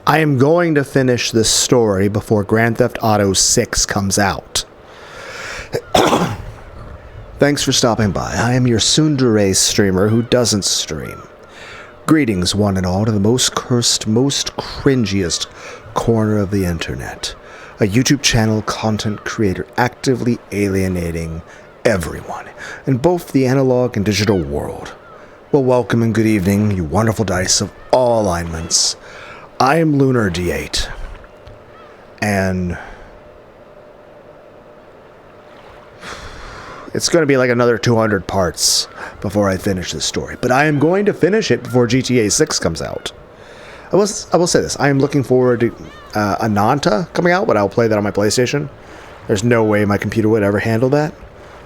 I am going to finish this story before Grand Theft Auto 6 comes out. Thanks for stopping by. I am your tsundere streamer who doesn't stream. Greetings, one and all, to the most cursed, most cringiest corner of the internet. A YouTube channel content creator actively alienating everyone in both the analog and digital world. Well, welcome and good evening, you wonderful dice of all alignments. I am Lunar D8, and it's going to be like another 200 parts before I finish this story, but I am going to finish it before GTA 6 comes out. I will say this, I am looking forward to Ananta coming out, but I'll play that on my PlayStation. There's no way my computer would ever handle that.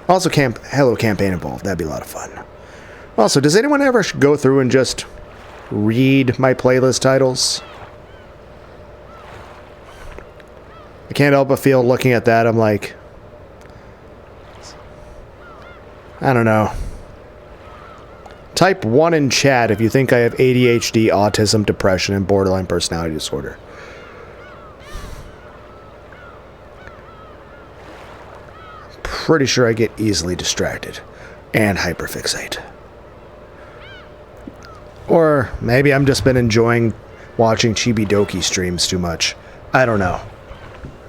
Also, Hello Campaign involved, that'd be a lot of fun. Also, does anyone ever go through and just read my playlist titles? I can't help but feel looking at that, I'm like, I don't know. Type 1 in chat if you think I have ADHD, autism, depression, and borderline personality disorder. Pretty sure I get easily distracted and hyperfixate. Or maybe I'm just been enjoying watching Chibi-Doki streams too much. I don't know.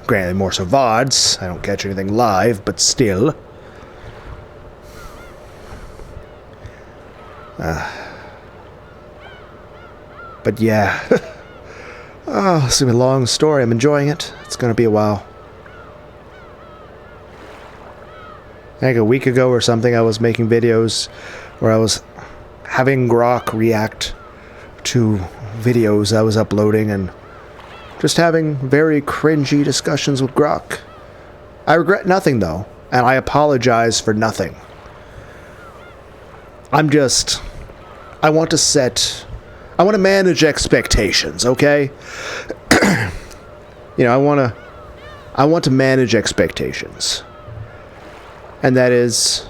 Granted, more so VODs. I don't catch anything live, but still. But yeah. Oh, it's gonna be a long story. I'm enjoying it. It's gonna be a while. I think a week ago or something, I was making videos where I was having Grok react to videos I was uploading and just having very cringy discussions with Grok. I regret nothing, though, and I apologize for nothing. I want to manage expectations, okay? You know, I want to manage expectations. And that is,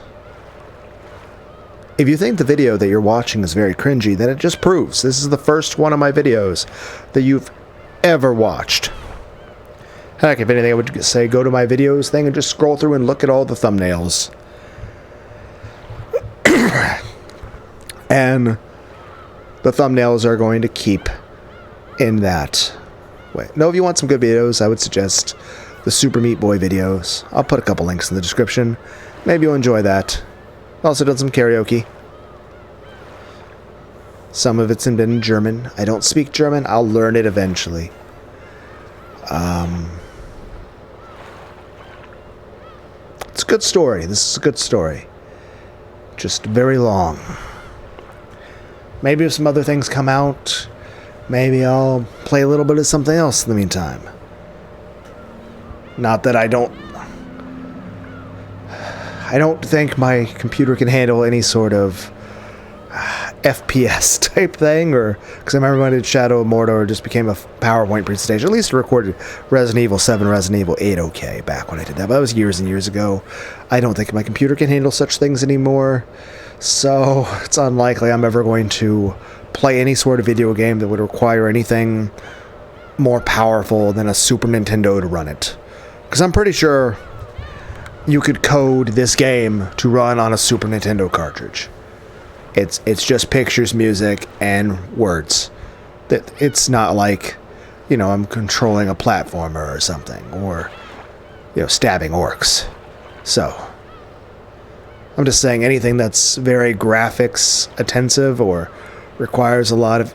if you think the video that you're watching is very cringy, then it just proves this is the first one of my videos that you've ever watched. Heck, if anything, I would say go to my videos thing and just scroll through and look at all the thumbnails. And the thumbnails are going to keep in that way. No, if you want some good videos, I would suggest the Super Meat Boy videos. I'll put a couple links in the description. Maybe you'll enjoy that. Also done some karaoke. Some of it's been in German. I don't speak German. I'll learn it eventually. It's a good story. This is a good story. Just very long. Maybe if some other things come out, maybe I'll play a little bit of something else in the meantime. Not that I don't think my computer can handle any sort of FPS type thing, or because I remember when I did Shadow of Mordor, it just became a PowerPoint presentation. At least it recorded Resident Evil 7, Resident Evil 8 okay back when I did that, but that was years and years ago. I don't think my computer can handle such things anymore, so it's unlikely I'm ever going to play any sort of video game that would require anything more powerful than a Super Nintendo to run it. Because I'm pretty sure you could code this game to run on a Super Nintendo cartridge. It's just pictures, music, and words. It's not like, you know, I'm controlling a platformer or something, or, you know, stabbing orcs. So, I'm just saying anything that's very graphics intensive or requires a lot of,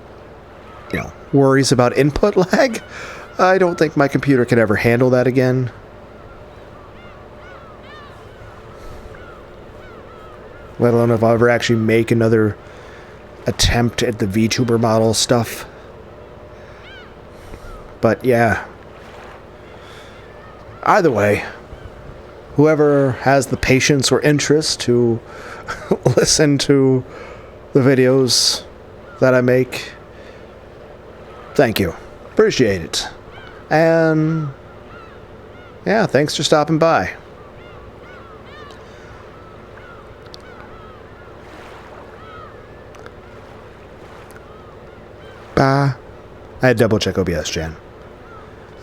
you know, worries about input lag, I don't think my computer can ever handle that again. Let alone if I'll ever actually make another attempt at the VTuber model stuff. But yeah. Either way, whoever has the patience or interest to listen to the videos that I make, thank you. Appreciate it. And yeah, thanks for stopping by. Bye. I had double check OBS, Jan.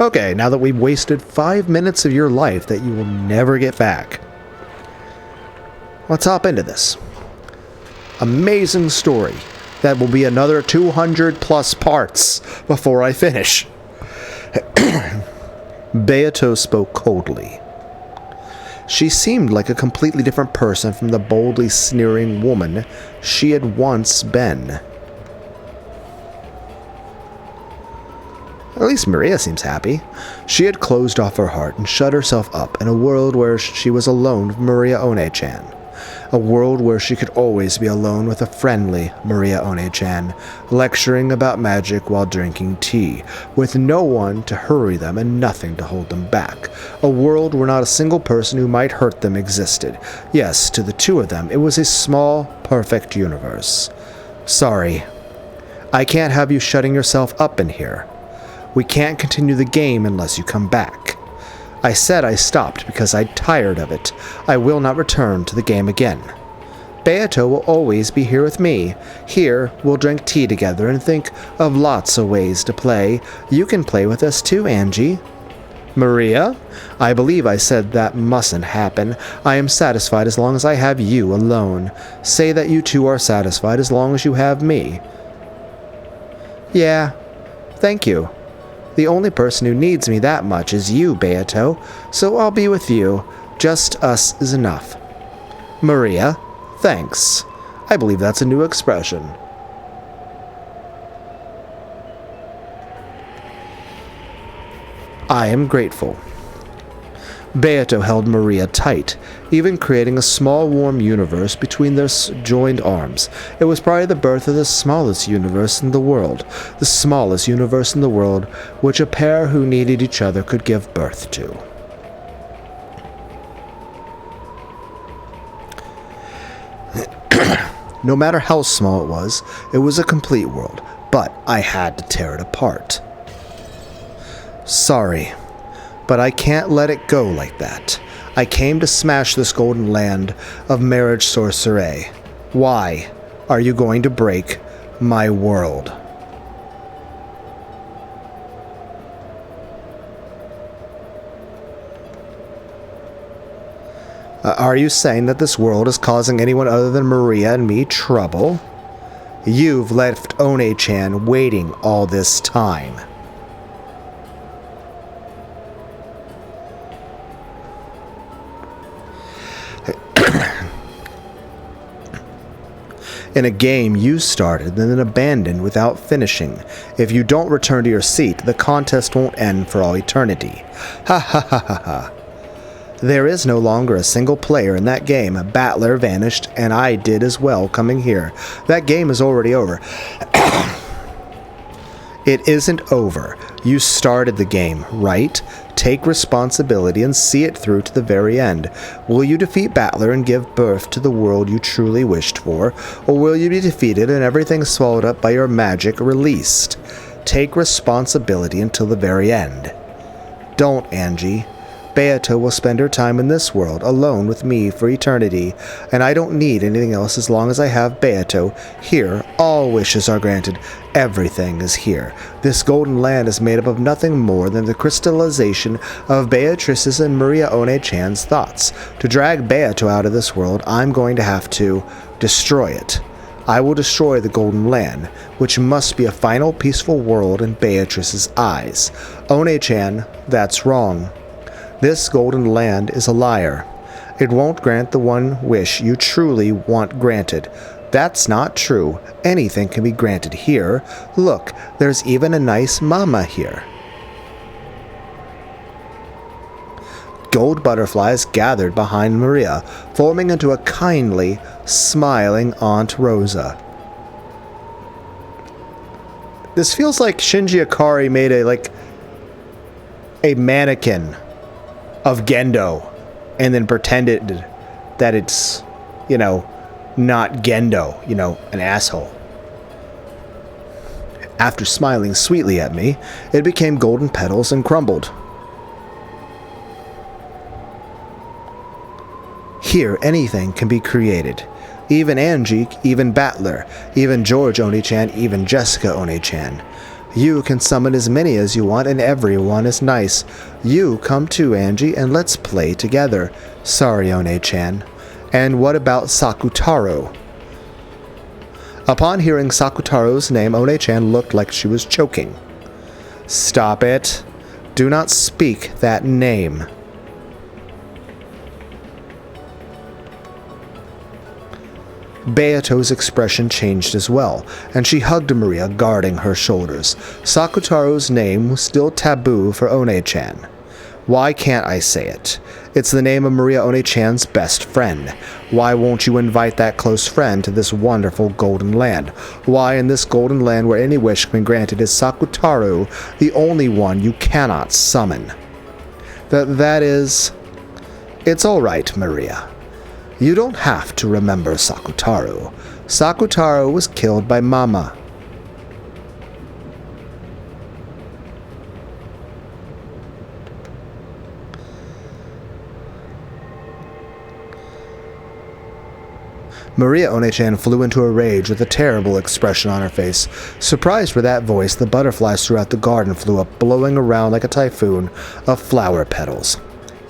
Okay, now that we've wasted 5 minutes of your life that you will never get back, let's hop into this. Amazing story that will be another 200 plus parts before I finish. Beato spoke coldly. She seemed like a completely different person from the boldly sneering woman she had once been. At least Maria seems happy. She had closed off her heart and shut herself up in a world where she was alone with Maria One-chan. A world where she could always be alone with a friendly Maria One-chan, lecturing about magic while drinking tea, with no one to hurry them and nothing to hold them back. A world where not a single person who might hurt them existed. Yes, to the two of them, it was a small, perfect universe. Sorry. I can't have you shutting yourself up in here. We can't continue the game unless you come back. I said I stopped because I'm tired of it. I will not return to the game again. Beato will always be here with me. Here, we'll drink tea together and think of lots of ways to play. You can play with us too, Angie. Maria? I believe I said that mustn't happen. I am satisfied as long as I have you alone. Say that you two are satisfied as long as you have me. Yeah, thank you. The only person who needs me that much is you, Beato, so I'll be with you. Just us is enough. Maria, thanks. I believe that's a new expression. I am grateful. Beato held Maria tight, even creating a small warm universe between their joined arms. It was probably the birth of the smallest universe in the world. The smallest universe in the world, which a pair who needed each other could give birth to. No matter how small it was a complete world, but I had to tear it apart. Sorry. But I can't let it go like that. I came to smash this golden land of marriage sorcery. Why are you going to break my world? Are you saying that this world is causing anyone other than Maria and me trouble? You've left One-chan waiting all this time. In a game you started and then abandoned without finishing. If you don't return to your seat, the contest won't end for all eternity. Ha ha ha ha ha. There is no longer a single player in that game. Battler vanished, and I did as well coming here. That game is already over. It isn't over. You started the game, right? Take responsibility and see it through to the very end. Will you defeat Battler and give birth to the world you truly wished for? Or will you be defeated and everything swallowed up by your magic released? Take responsibility until the very end. Don't, Angie. Beato will spend her time in this world, alone with me for eternity, and I don't need anything else as long as I have Beato. Here, all wishes are granted. Everything is here. This golden land is made up of nothing more than the crystallization of Beatrice's and Maria One-chan's thoughts. To drag Beato out of this world, I'm going to have to destroy it. I will destroy the Golden Land, which must be a final peaceful world in Beatrice's eyes. One-chan, that's wrong. This Golden Land is a liar. It won't grant the one wish you truly want granted. That's not true. Anything can be granted here. Look, there's even a nice mama here. Gold butterflies gathered behind Maria, forming into a kindly, smiling Aunt Rosa. This feels like Shinji Ikari made a mannequin of Gendo and then pretended that it's, not Gendo, an asshole. After smiling sweetly at me, it became golden petals and crumbled. Here, anything can be created. Even Angie, even Battler, even George One-chan, even Jessica One-chan. You can summon as many as you want, and everyone is nice. You come too, Angie, and let's play together. Sorry, One-chan. And what about Sakutaro? Upon hearing Sakutaro's name, One-chan looked like she was choking. Stop it. Do not speak that name. Beato's expression changed as well, and she hugged Maria, guarding her shoulders. Sakutaro's name was still taboo for One-chan. Why can't I say it? It's the name of Maria One-chan's best friend. Why won't you invite that close friend to this wonderful golden land? Why, in this golden land where any wish can be granted, is Sakutaro the only one you cannot summon? That is... It's all right, Maria. You don't have to remember Sakutaro. Sakutaro was killed by Mama. Maria One-chan flew into a rage with a terrible expression on her face. Surprised by that voice, the butterflies throughout the garden flew up, blowing around like a typhoon of flower petals.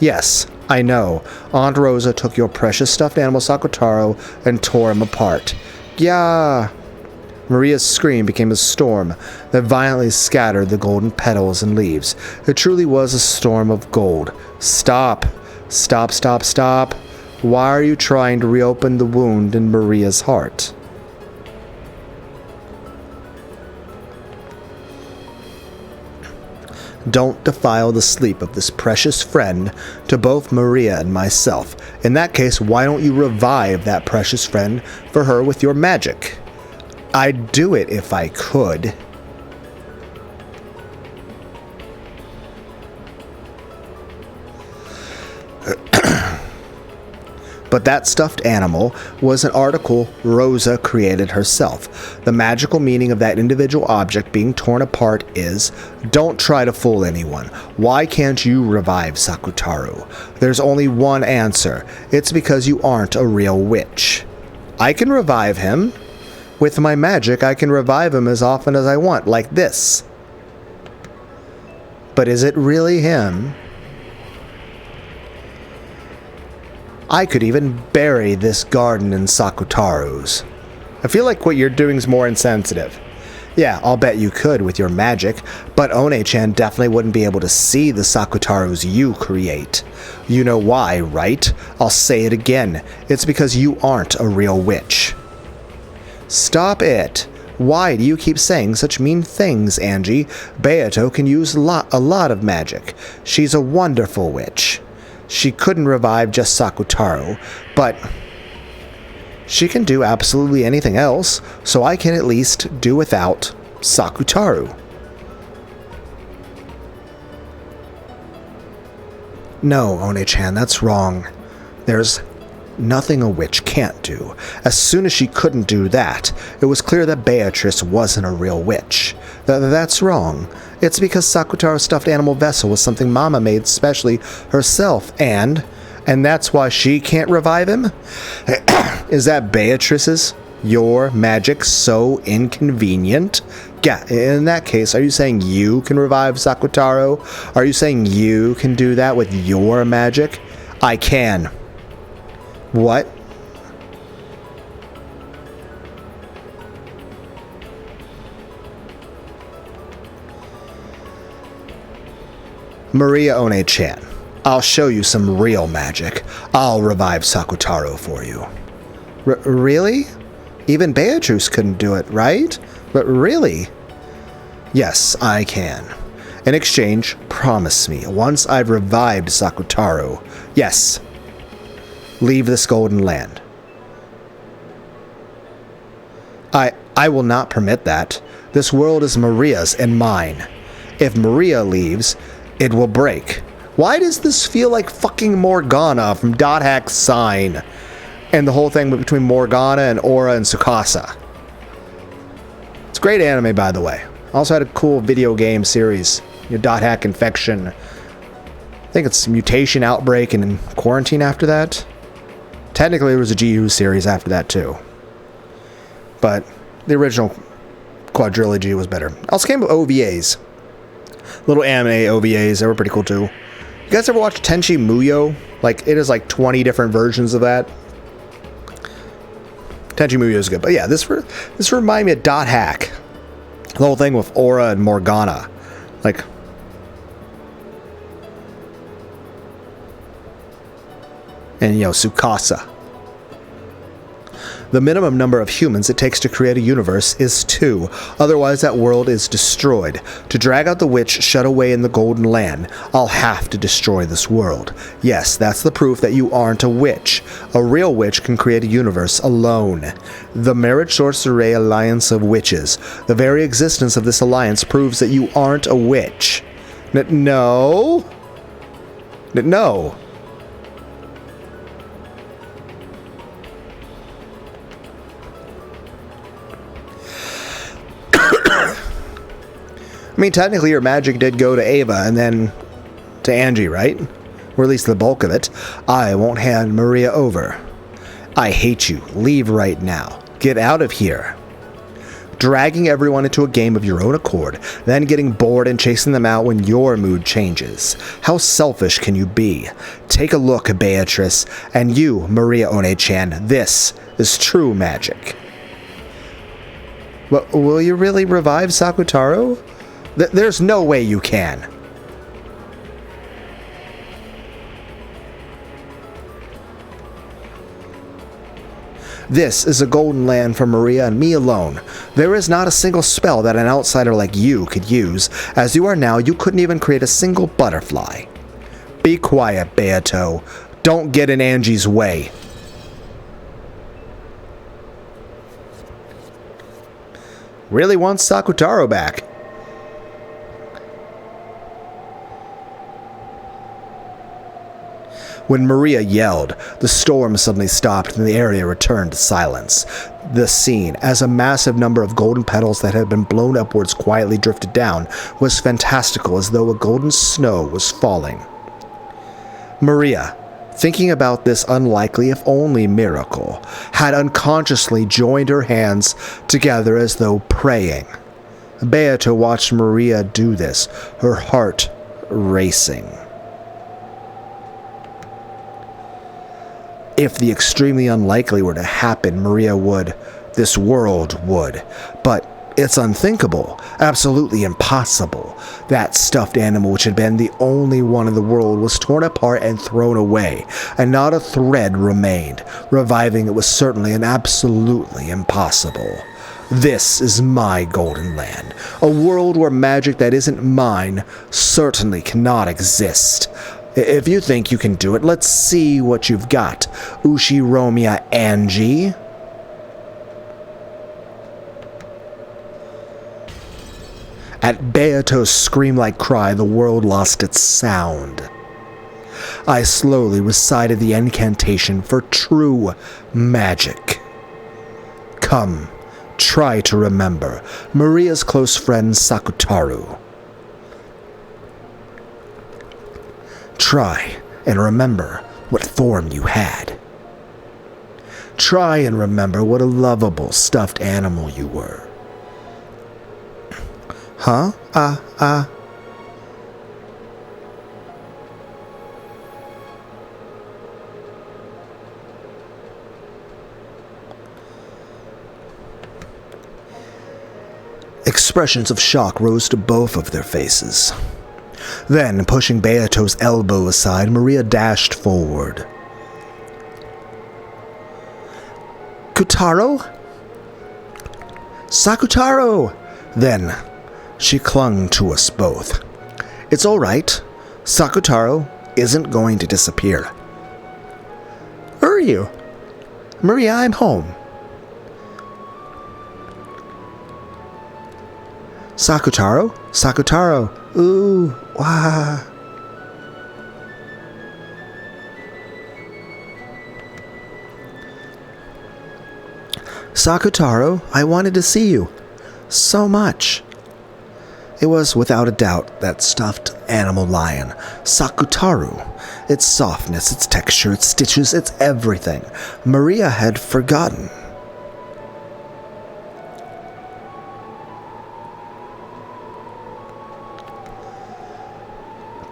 Yes, I know. Aunt Rosa took your precious stuffed animal Sakutaro and tore him apart. Yeah. Maria's scream became a storm that violently scattered the golden petals and leaves. It truly was a storm of gold. Stop. Stop, stop, stop. Why are you trying to reopen the wound in Maria's heart? Don't defile the sleep of this precious friend to both Maria and myself. In that case, why don't you revive that precious friend for her with your magic? I'd do it if I could. But that stuffed animal was an article Rosa created herself. The magical meaning of that individual object being torn apart is, don't try to fool anyone. Why can't you revive Sakutaro? There's only one answer. It's because you aren't a real witch. I can revive him. With my magic, I can revive him as often as I want, like this. But is it really him? I could even bury this garden in Sakutaro's. I feel like what you're doing is more insensitive. Yeah, I'll bet you could with your magic, but One-chan definitely wouldn't be able to see the Sakutaros you create. You know why, right? I'll say it again. It's because you aren't a real witch. Stop it. Why do you keep saying such mean things, Angie? Beato can use a lot of magic. She's a wonderful witch. She couldn't revive just Sakutaro, but she can do absolutely anything else, so I can at least do without Sakutaro. No, One-chan, that's wrong. There's nothing a witch can't do. As soon as she couldn't do that, it was clear that Beatrice wasn't a real witch. That's wrong. It's because Sakutaro's stuffed animal vessel was something Mama made specially herself, and that's why she can't revive him? Is that Beatrice's? Your magic so inconvenient? Yeah, in that case, are you saying you can revive Sakutaro? Are you saying you can do that with your magic? I can. What? Maria One-chan, I'll show you some real magic. I'll revive Sakutaro for you. Really? Even Beatrice couldn't do it, right? But really? Yes, I can. In exchange, promise me, once I've revived Sakutaro, yes, leave this golden land. I will not permit that. This world is Maria's and mine. If Maria leaves, it will break. Why does this feel like fucking Morgana from Dot Hack's Sign? And the whole thing between Morgana and Aura and Tsukasa. It's great anime, by the way. Also had a cool video game series. Dot Hack Infection. I think it's Mutation Outbreak and Quarantine after that. Technically, there was a GU series after that, too. But the original quadrilogy was better. Also came with OVAs. Little anime OVAs, they were pretty cool too. You guys ever watch Tenchi Muyo? Like, it is like 20 different versions of that. Tenchi Muyo is good. But yeah, this reminded me of Dot Hack. The whole thing with Aura and Morgana. Like... and, you know, Tsukasa. The minimum number of humans it takes to create a universe is 2, otherwise that world is destroyed. To drag out the witch shut away in the Golden Land, I'll have to destroy this world. Yes, that's the proof that you aren't a witch. A real witch can create a universe alone. The Marriage Sorcery Alliance of Witches. The very existence of this alliance proves that you aren't a witch. No. No. I mean, technically your magic did go to Ava and then to Angie, right? Or at least the bulk of it. I won't hand Maria over. I hate you. Leave right now. Get out of here. Dragging everyone into a game of your own accord, then getting bored and chasing them out when your mood changes. How selfish can you be? Take a look, Beatrice. And you, Maria One-chan, this is true magic. Will you really revive Sakutaro? There's no way you can. This is a golden land for Maria and me alone. There is not a single spell that an outsider like you could use. As you are now, you couldn't even create a single butterfly. Be quiet, Beato. Don't get in Angie's way. Really wants Sakutaro back. When Maria yelled, the storm suddenly stopped and the area returned to silence. The scene, as a massive number of golden petals that had been blown upwards quietly drifted down, was fantastical, as though a golden snow was falling. Maria, thinking about this unlikely if only miracle, had unconsciously joined her hands together as though praying. Beato watched Maria do this, her heart racing. If the extremely unlikely were to happen, Maria would. This world would. But it's unthinkable, absolutely impossible. That stuffed animal, which had been the only one in the world, was torn apart and thrown away, and not a thread remained. Reviving it was certainly and absolutely impossible. This is my golden land, a world where magic that isn't mine certainly cannot exist. If you think you can do it, let's see what you've got, Ushiromia Angie. At Beato's scream-like cry, the world lost its sound. I slowly recited the incantation for true magic. Come, try to remember Maria's close friend Sakutaro. Try and remember what form you had. Try and remember what a lovable stuffed animal you were. Huh? Expressions of shock rose to both of their faces. Then, pushing Beato's elbow aside, Maria dashed forward. Kutaro? Sakutaro! Then, she clung to us both. It's all right. Sakutaro isn't going to disappear. Where are you? Maria, I'm home. Sakutaro? Sakutaro. Ooh, wah. Sakutaro, I wanted to see you. So much. It was without a doubt that stuffed animal lion, Sakutaro. Its softness, its texture, its stitches, its everything. Maria had forgotten.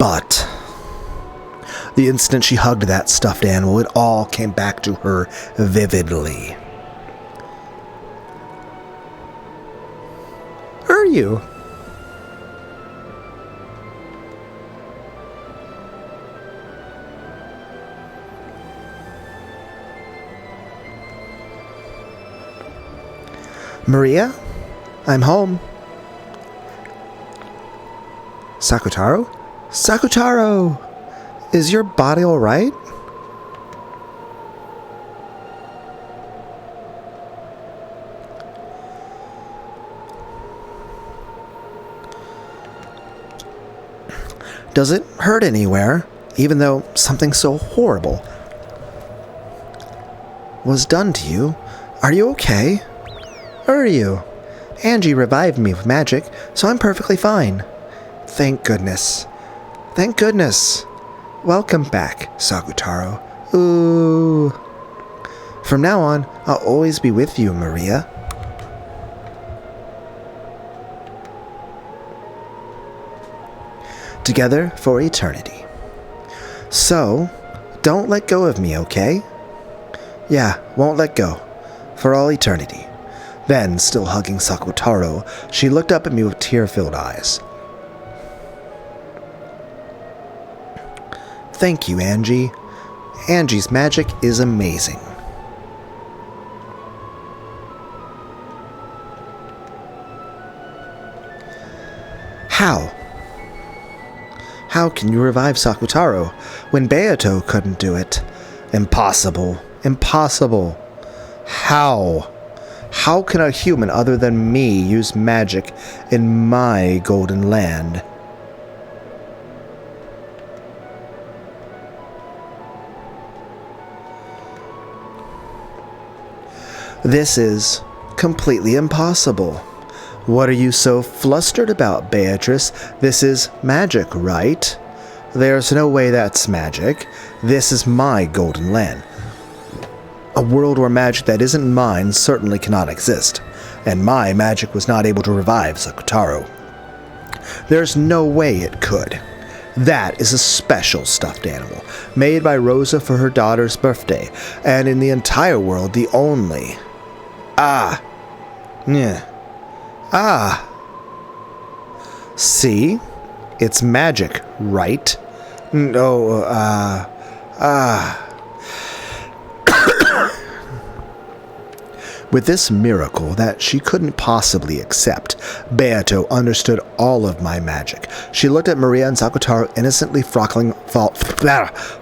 But the instant she hugged that stuffed animal, it all came back to her vividly. Are you? Maria? I'm home. Sakutaro? Sakutaro! Is your body alright? Does it hurt anywhere, even though something so horrible was done to you? Are you okay? Are you? Angie revived me with magic, so I'm perfectly fine. Thank goodness. Thank goodness. Welcome back, Sakutaro. Ooh. From now on, I'll always be with you, Maria. Together for eternity. So, don't let go of me, okay? Yeah, won't let go. For all eternity. Then, still hugging Sakutaro, she looked up at me with tear-filled eyes. Thank you, Angie. Angie's magic is amazing. How? How can you revive Sakutaro when Beato couldn't do it? Impossible. Impossible. How? How can a human other than me use magic in my golden land? This is completely impossible. What are you so flustered about, Beatrice? This is magic, right? There's no way that's magic. This is my golden land. A world where magic that isn't mine certainly cannot exist, and my magic was not able to revive Sakutaro. There's no way it could. That is a special stuffed animal, made by Rosa for her daughter's birthday, and in the entire world the only. See? It's magic, right? With this miracle that she couldn't possibly accept, Beato understood all of my magic. She looked at Maria and Sakutaro innocently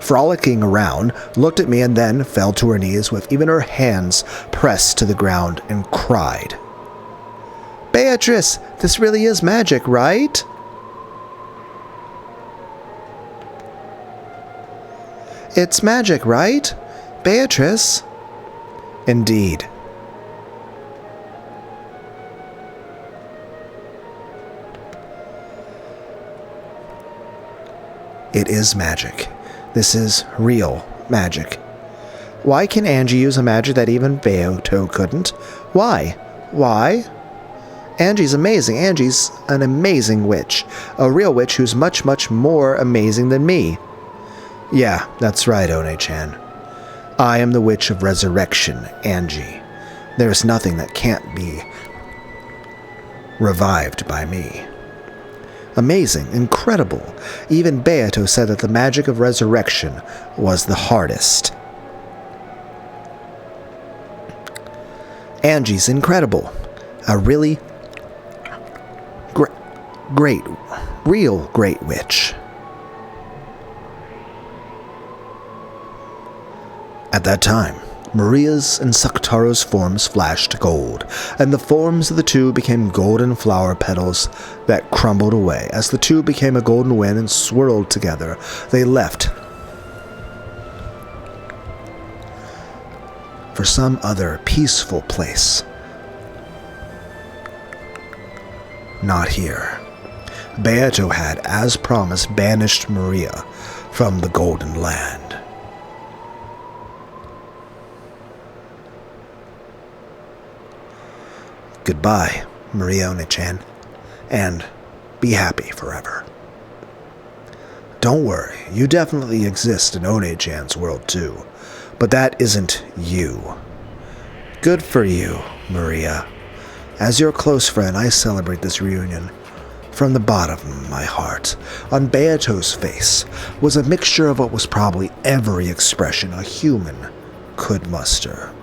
frolicking around, looked at me, and then fell to her knees with even her hands pressed to the ground and cried. Beatrice, this really is magic, right? It's magic, right? Beatrice? Indeed. It is magic. This is real magic. Why can Angie use a magic that even Beato couldn't? Why? Why? Angie's amazing. Angie's an amazing witch. A real witch who's much, much more amazing than me. Yeah, that's right, One-chan. I am the witch of resurrection, Angie. There is nothing that can't be revived by me. Amazing, incredible. Even Beato said that the magic of resurrection was the hardest. Angie's incredible. A really real great witch. At that time, Maria's and Sakutaro's forms flashed gold, and the forms of the two became golden flower petals that crumbled away. As the two became a golden wind and swirled together, they left for some other peaceful place. Not here. Beato had, as promised, banished Maria from the Golden Land. Goodbye, Maria One-chan, and be happy forever. Don't worry, you definitely exist in One-Chan's world too. But that isn't you. Good for you, Maria. As your close friend, I celebrate this reunion. From the bottom of my heart, on Beato's face was a mixture of what was probably every expression a human could muster.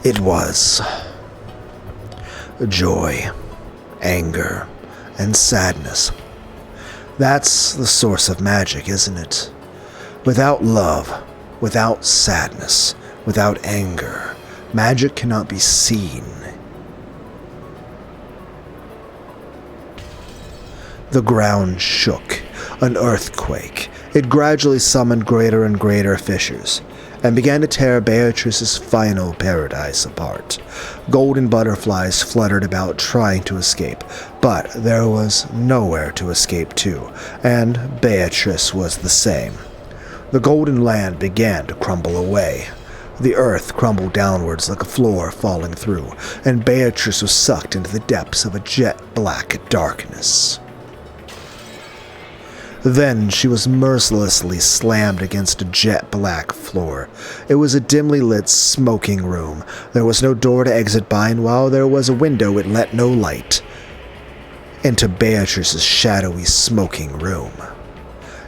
It was joy, anger, and sadness. That's the source of magic, isn't it? Without love, without sadness, without anger, magic cannot be seen. The ground shook, an earthquake. It gradually summoned greater and greater fissures, and began to tear Beatrice's final paradise apart. Golden butterflies fluttered about trying to escape, but there was nowhere to escape to, and Beatrice was the same. The golden land began to crumble away. The earth crumbled downwards like a floor falling through, and Beatrice was sucked into the depths of a jet-black darkness. Then she was mercilessly slammed against a jet-black floor. It was a dimly lit, smoking room. There was no door to exit by, and while there was a window, it let no light into Beatrice's shadowy, smoking room.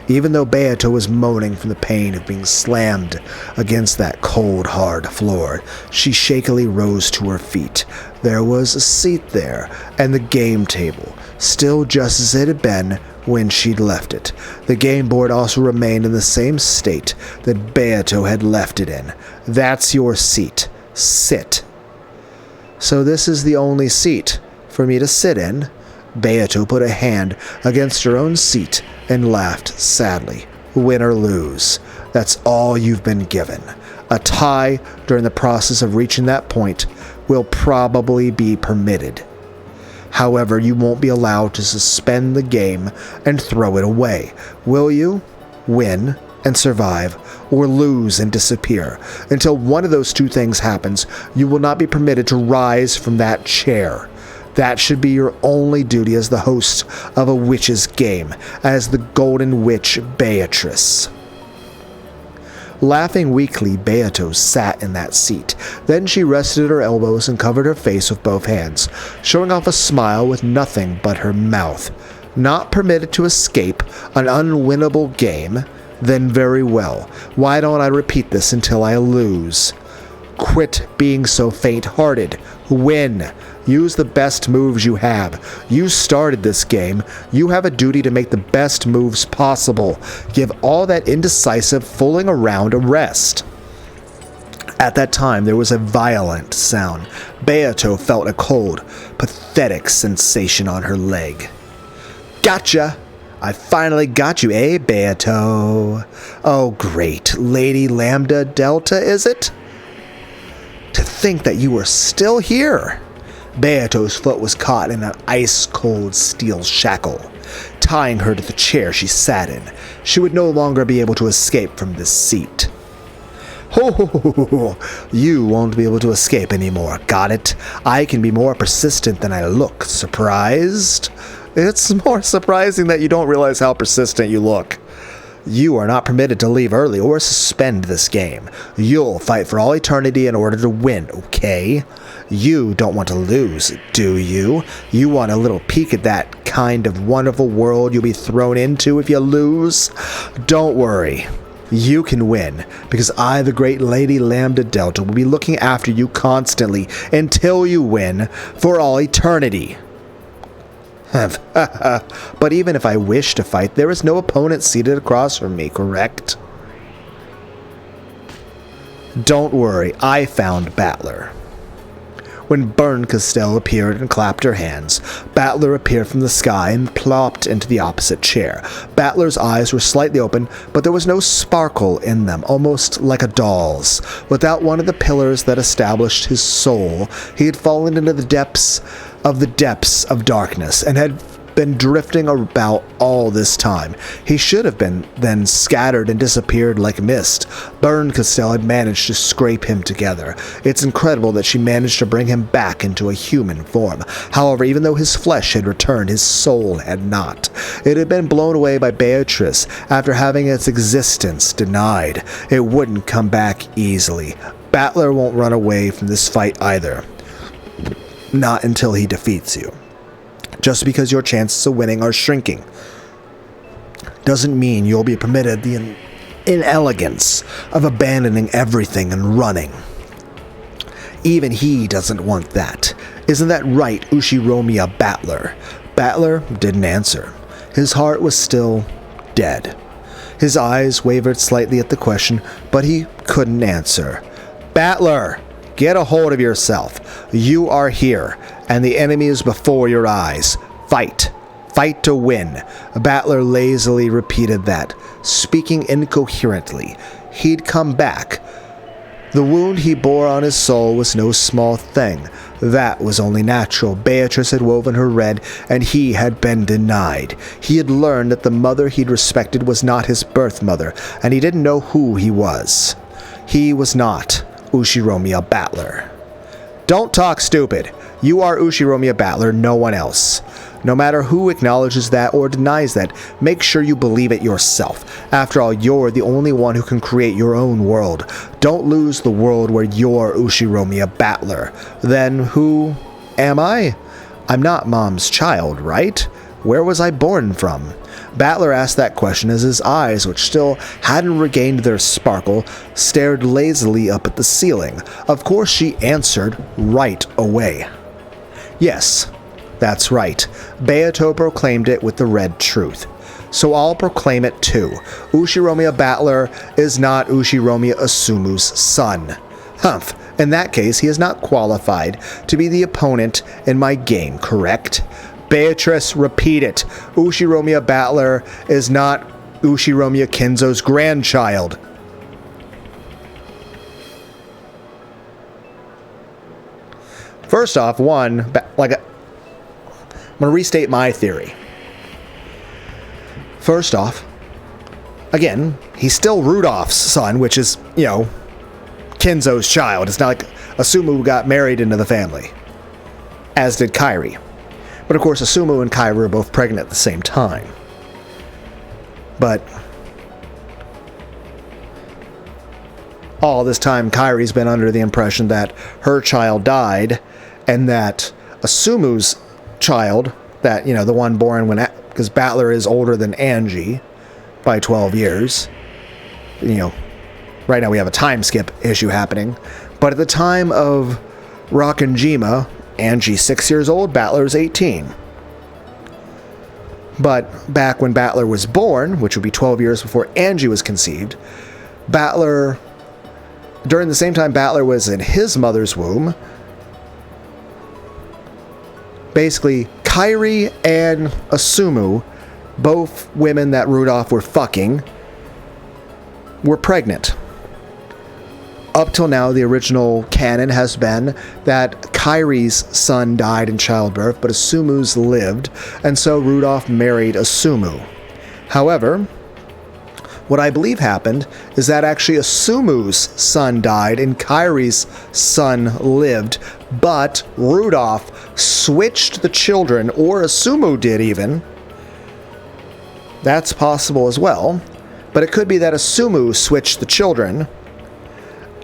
Even though Beato was moaning from the pain of being slammed against that cold, hard floor, she shakily rose to her feet. There was a seat there, and the game table, still just as it had been when she'd left it. The game board also remained in the same state that Beato had left it in. That's your seat. Sit. So this is the only seat for me to sit in? Beato put a hand against her own seat and laughed sadly. Win or lose, that's all you've been given. A tie during the process of reaching that point will probably be permitted. However, you won't be allowed to suspend the game and throw it away. Will you? Win and survive, or lose and disappear. Until one of those two things happens, you will not be permitted to rise from that chair. That should be your only duty as the host of a witch's game, as the Golden Witch Beatrice. Laughing weakly, Beato sat in that seat. Then she rested her elbows and covered her face with both hands, showing off a smile with nothing but her mouth. Not permitted to escape an unwinnable game? Then very well. Why don't I repeat this until I lose? Quit being so faint-hearted. Win. Use the best moves you have. You started this game. You have a duty to make the best moves possible. Give all that indecisive fooling around a rest. At that time, there was a violent sound. Beato felt a cold, pathetic sensation on her leg. Gotcha! I finally got you, eh, Beato? Oh, great. Lady Lambda Delta, is it? To think that you were still here. Beato's foot was caught in an ice-cold steel shackle, tying her to the chair she sat in. She would no longer be able to escape from this seat. Ho! You won't be able to escape anymore, got it? I can be more persistent than I look. Surprised? It's more surprising that you don't realize how persistent you look. You are not permitted to leave early or suspend this game. You'll fight for all eternity in order to win, okay? You don't want to lose, do you? You want a little peek at that kind of wonderful world you'll be thrown into if you lose? Don't worry. You can win, because I, the great Lady Lambda Delta, will be looking after you constantly until you win for all eternity. But even if I wish to fight, there is no opponent seated across from me, correct? Don't worry, I found Battler. When Burn Castell appeared and clapped her hands, Battler appeared from the sky and plopped into the opposite chair. Battler's eyes were slightly open, but there was no sparkle in them, almost like a doll's. Without one of the pillars that established his soul, he had fallen into the depths of darkness, and had been drifting about all this time. He should have been then scattered and disappeared like mist. Burned Castell had managed to scrape him together. It's incredible that she managed to bring him back into a human form. However, even though his flesh had returned, his soul had not. It had been blown away by Beatrice after having its existence denied. It wouldn't come back easily. Battler won't run away from this fight either. Not until he defeats you. Just because your chances of winning are shrinking doesn't mean you'll be permitted the inelegance of abandoning everything and running. Even he doesn't want that. Isn't that right, Ushiromiya Battler? Battler didn't answer. His heart was still dead. His eyes wavered slightly at the question, but he couldn't answer. Battler, get a hold of yourself. You are here, and the enemy is before your eyes. Fight. Fight to win. Battler lazily repeated that, speaking incoherently. He'd come back. The wound he bore on his soul was no small thing. That was only natural. Beatrice had woven her red, and he had been denied. He had learned that the mother he'd respected was not his birth mother, and he didn't know who he was. He was not Ushiromiya Battler. Don't talk stupid. You are Ushiromiya Battler, no one else. No matter who acknowledges that or denies that, make sure you believe it yourself. After all, you're the only one who can create your own world. Don't lose the world where you're Ushiromiya Battler. Then who am I? I'm not Mom's child, right? Where was I born from? Battler asked that question as his eyes, which still hadn't regained their sparkle, stared lazily up at the ceiling. Of course she answered right away. Yes, that's right. Beato proclaimed it with the red truth. So I'll proclaim it too. Ushiromiya Battler is not Ushiromiya Asumu's son. Humph. In that case, he is not qualified to be the opponent in my game, correct? Beatrice, repeat it. Ushiromiya Battler is not Ushiromiya Kinzo's grandchild. First off, I'm going to restate my theory. First off, again, he's still Rudolph's son, which is, Kinzo's child. It's not like Asumu got married into the family, as did Kairi. But of course, Asumu and Kairi were both pregnant at the same time. But all this time, Kairi's been under the impression that her child died, and that Asumu's child, that, the one born when, because Battler is older than Angie by 12 years. Right now we have a time skip issue happening. But at the time of Rakanjima, Angie's 6 years old, Battler's 18. But back when Battler was born, which would be 12 years before Angie was conceived, during the same time Battler was in his mother's womb, basically, Kairi and Asumu, both women that Rudolph were fucking, were pregnant. Up till now, the original canon has been that Kairi's son died in childbirth, but Asumu's lived, and so Rudolph married Asumu. However, what I believe happened is that actually Asumu's son died and Kairi's son lived, but Rudolph switched the children, or Asumu did even. That's possible as well. But it could be that Asumu switched the children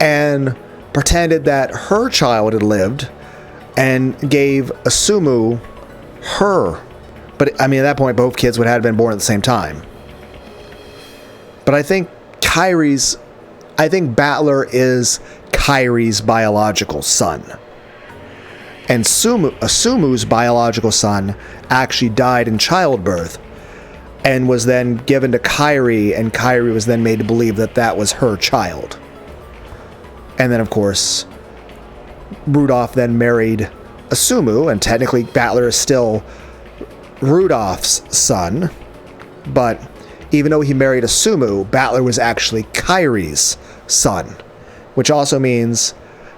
and pretended that her child had lived and gave Asumu her. But, at that point, both kids would have been born at the same time. But I think Battler is Kairi's biological son. And Asumu's biological son actually died in childbirth and was then given to Kairi, and Kairi was then made to believe that that was her child. And then, of course, Rudolph then married Asumu, and technically Battler is still Rudolph's son, but even though he married Asumu, Battler was actually Kairi's son, which also means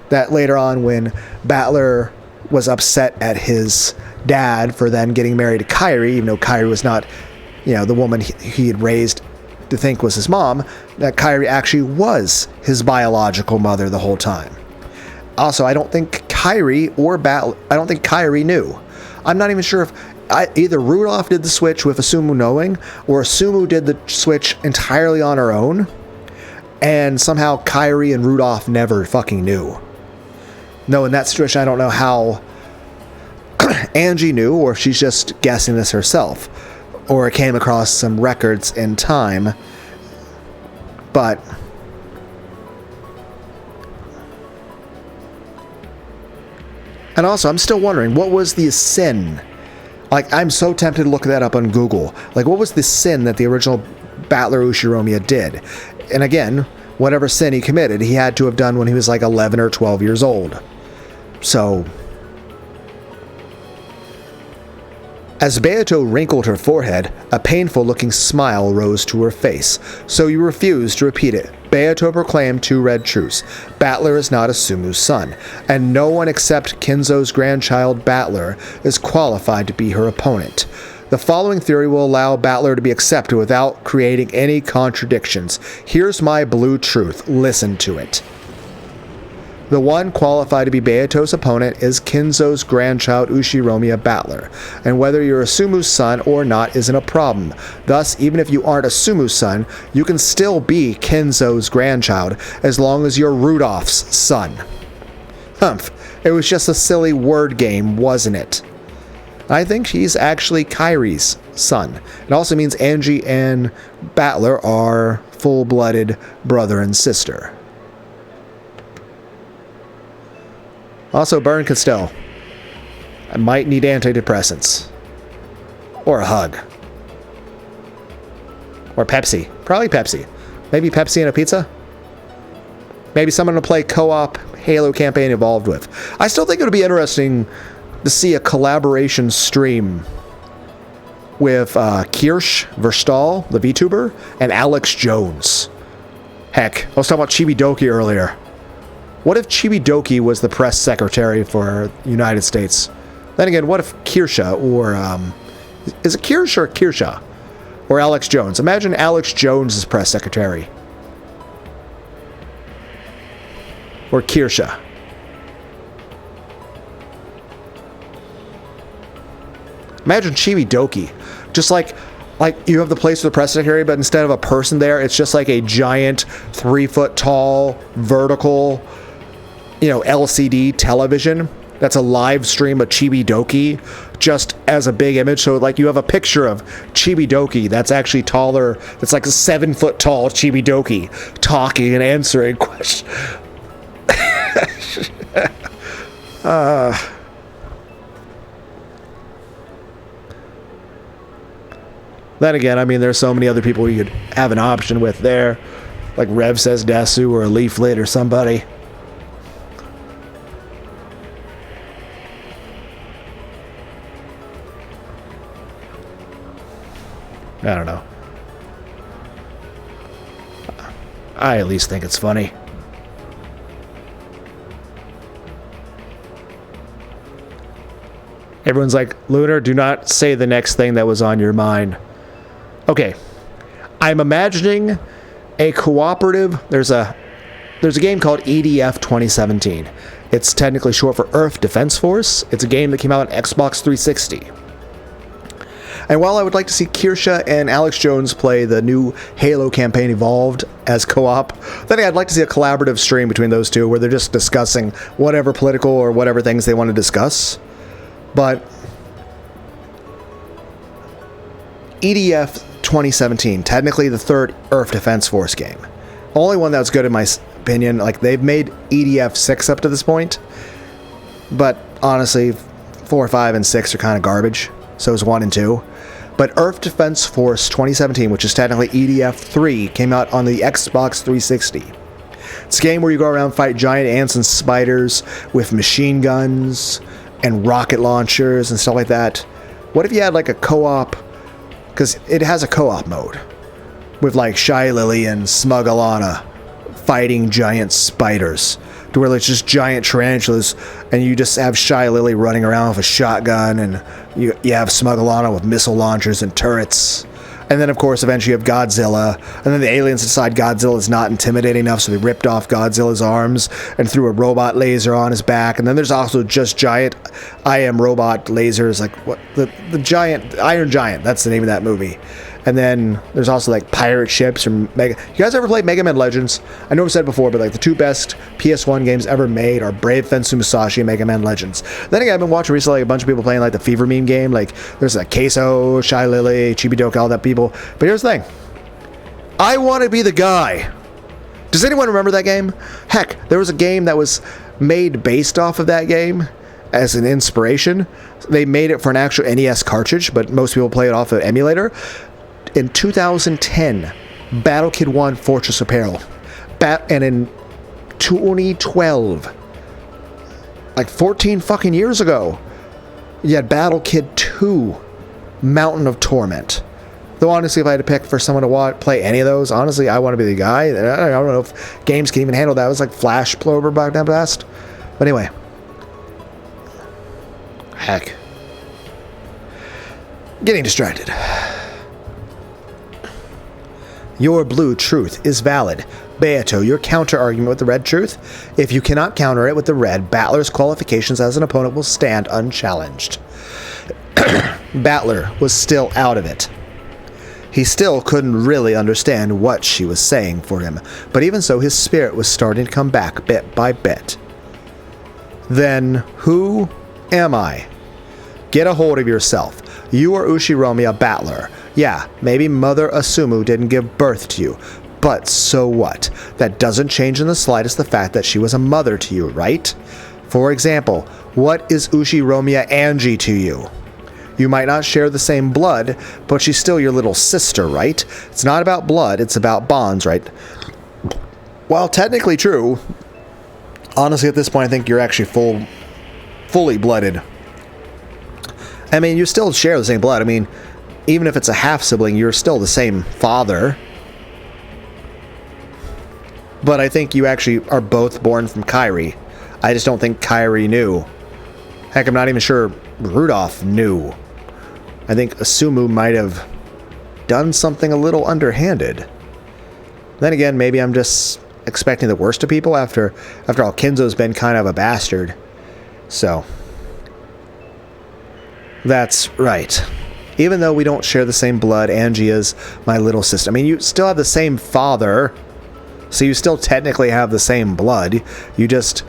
that later on when Battler was upset at his dad for then getting married to Kairi, even though Kairi was not, the woman he had raised to think was his mom, that Kairi actually was his biological mother the whole time. Also, I don't think Kairi knew. I'm not even sure if either Rudolph did the switch with Asumu knowing, or Asumu did the switch entirely on her own, and somehow Kairi and Rudolph never fucking knew. No, in that situation, I don't know how Angie knew, or if she's just guessing this herself, or it came across some records in time. But and also, I'm still wondering, what was the sin? Like, I'm so tempted to look that up on Google. Like, what was the sin that the original Battler Ushiromiya did? And again, whatever sin he committed, he had to have done when he was like 11 or 12 years old. So, as Beato wrinkled her forehead, a painful-looking smile rose to her face. So you refused to repeat it. Beato proclaimed two red truths. Battler is not Asumu's son, and no one except Kinzo's grandchild Battler is qualified to be her opponent. The following theory will allow Battler to be accepted without creating any contradictions. Here's my blue truth. Listen to it. The one qualified to be Beato's opponent is Kinzo's grandchild Ushiromiya Battler, and whether you're Asumu's son or not isn't a problem. Thus, even if you aren't Asumu's son, you can still be Kinzo's grandchild, as long as you're Rudolph's son. Humph, it was just a silly word game, wasn't it? I think he's actually Kairi's son. It also means Angie and Battler are full-blooded brother and sister. Also, Burn Castell. I might need antidepressants. Or a hug. Or Pepsi. Probably Pepsi. Maybe Pepsi and a pizza? Maybe someone to play co-op Halo campaign involved with. I still think it would be interesting to see a collaboration stream with Kirsch Verstal, the VTuber, and Alex Jones. Heck, I was talking about Chibidoki earlier. What if Chibidoki was the press secretary for the United States? Then again, what if Kirsha, or is it Kirsch or Kirsha? Or Alex Jones? Imagine Alex Jones as press secretary. Or Kirsha. Imagine Chibidoki. Just like you have the place for the press secretary, but instead of a person there, it's just like a giant 3-foot tall vertical, LCD television that's a live stream of Chibidoki just as a big image. So like you have a picture of Chibidoki that's actually taller. It's like a 7-foot tall Chibidoki talking and answering questions. Then again, I mean, there's so many other people you could have an option with there. Like Rev Says Desu or Leaflet or somebody. I don't know. I at least think it's funny. Everyone's like, Lunar, do not say the next thing that was on your mind. Okay. I'm imagining a cooperative. There's a game called EDF 2017. It's technically short for Earth Defense Force. It's a game that came out on Xbox 360. And while I would like to see Kirsha and Alex Jones play the new Halo campaign Evolved as co-op, then I'd like to see a collaborative stream between those two where they're just discussing whatever political or whatever things they want to discuss. But EDF 2017, technically the third Earth Defense Force game. Only one that was good in my opinion. Like, they've made EDF 6 up to this point, but honestly, 4, 5, and 6 are kind of garbage. So is 1 and 2. But Earth Defense Force 2017, which is technically EDF 3, came out on the Xbox 360. It's a game where you go around, fight giant ants and spiders with machine guns and rocket launchers and stuff like that. What if you had like a co-op? Because it has a co-op mode with like Shy Lily and Smug Alana fighting giant spiders. to where it's just giant tarantulas, and you just have Shy Lily running around with a shotgun, and you have Smugglana with missile launchers and turrets. And then, of course, eventually you have Godzilla, and then the aliens decide Godzilla is not intimidating enough, so they ripped off Godzilla's arms and threw a robot laser on his back. And then there's also just giant I Am Robot lasers, like what the giant Iron Giant. That's the name of that movie. And then there's also like pirate ships or Mega. You guys ever played Mega Man Legends? I know I've said it before, but like the two best PS1 games ever made are Brave Fensu Musashi and Mega Man Legends. Then again, I've been watching recently like, a bunch of people playing like the Fever Meme game. Like there's like Queso, Shy Lily, Chibidoka, all that people. But here's the thing. I want to be the guy. Does anyone remember that game? Heck, there was a game that was made based off of that game as an inspiration. They made it for an actual NES cartridge, but most people play it off an emulator. In 2010, Battle Kid 1 Fortress of Peril. And in 2012, like 14 fucking years ago, you had Battle Kid 2 Mountain of Torment. Though honestly, if I had to pick for someone to play any of those, honestly, I want to be the guy. I don't know if games can even handle that. It was like Flash Plover back down past. But anyway. Heck. Getting distracted. Your blue truth is valid. Beato, your counter-argument with the red truth? If you cannot counter it with the red, Battler's qualifications as an opponent will stand unchallenged. Battler was still out of it. He still couldn't really understand what she was saying for him, but even so, his spirit was starting to come back bit by bit. Then, who am I? Get a hold of yourself. You are Ushiromiya Battler. Yeah, maybe Mother Asumu didn't give birth to you, but so what? That doesn't change in the slightest the fact that she was a mother to you, right? For example, what is Ushiromiya Angie to you? You might not share the same blood, but she's still your little sister, right? It's not about blood, it's about bonds, right? While technically true, honestly at this point I think you're actually fully blooded. I mean, you still share the same blood. I mean, even if it's a half-sibling, you're still the same father. But I think you actually are both born from Kairi. I just don't think Kairi knew. Heck, I'm not even sure Rudolph knew. I think Asumu might have done something a little underhanded. Then again, maybe I'm just expecting the worst of people. After all, Kinzo's been kind of a bastard. So, that's right. Even though we don't share the same blood, Angie is my little sister. I mean, you still have the same father, so you still technically have the same blood. You just,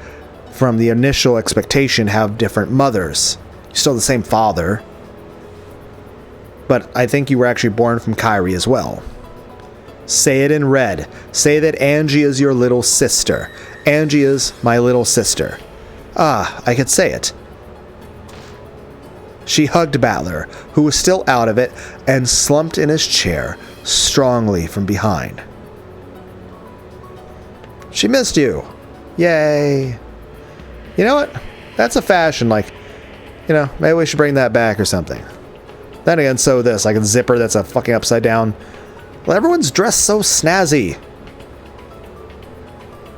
from the initial expectation, have different mothers. You're still the same father. But I think you were actually born from Kairi as well. Say it in red. Say that Angie is your little sister. Angie is my little sister. Ah, I could say it. She hugged Battler, who was still out of it, and slumped in his chair, strongly from behind. She missed you. Yay. You know what? That's a fashion, like, you know, maybe we should bring that back or something. Then again, so this, like a zipper that's a fucking upside down. Well, everyone's dressed so snazzy.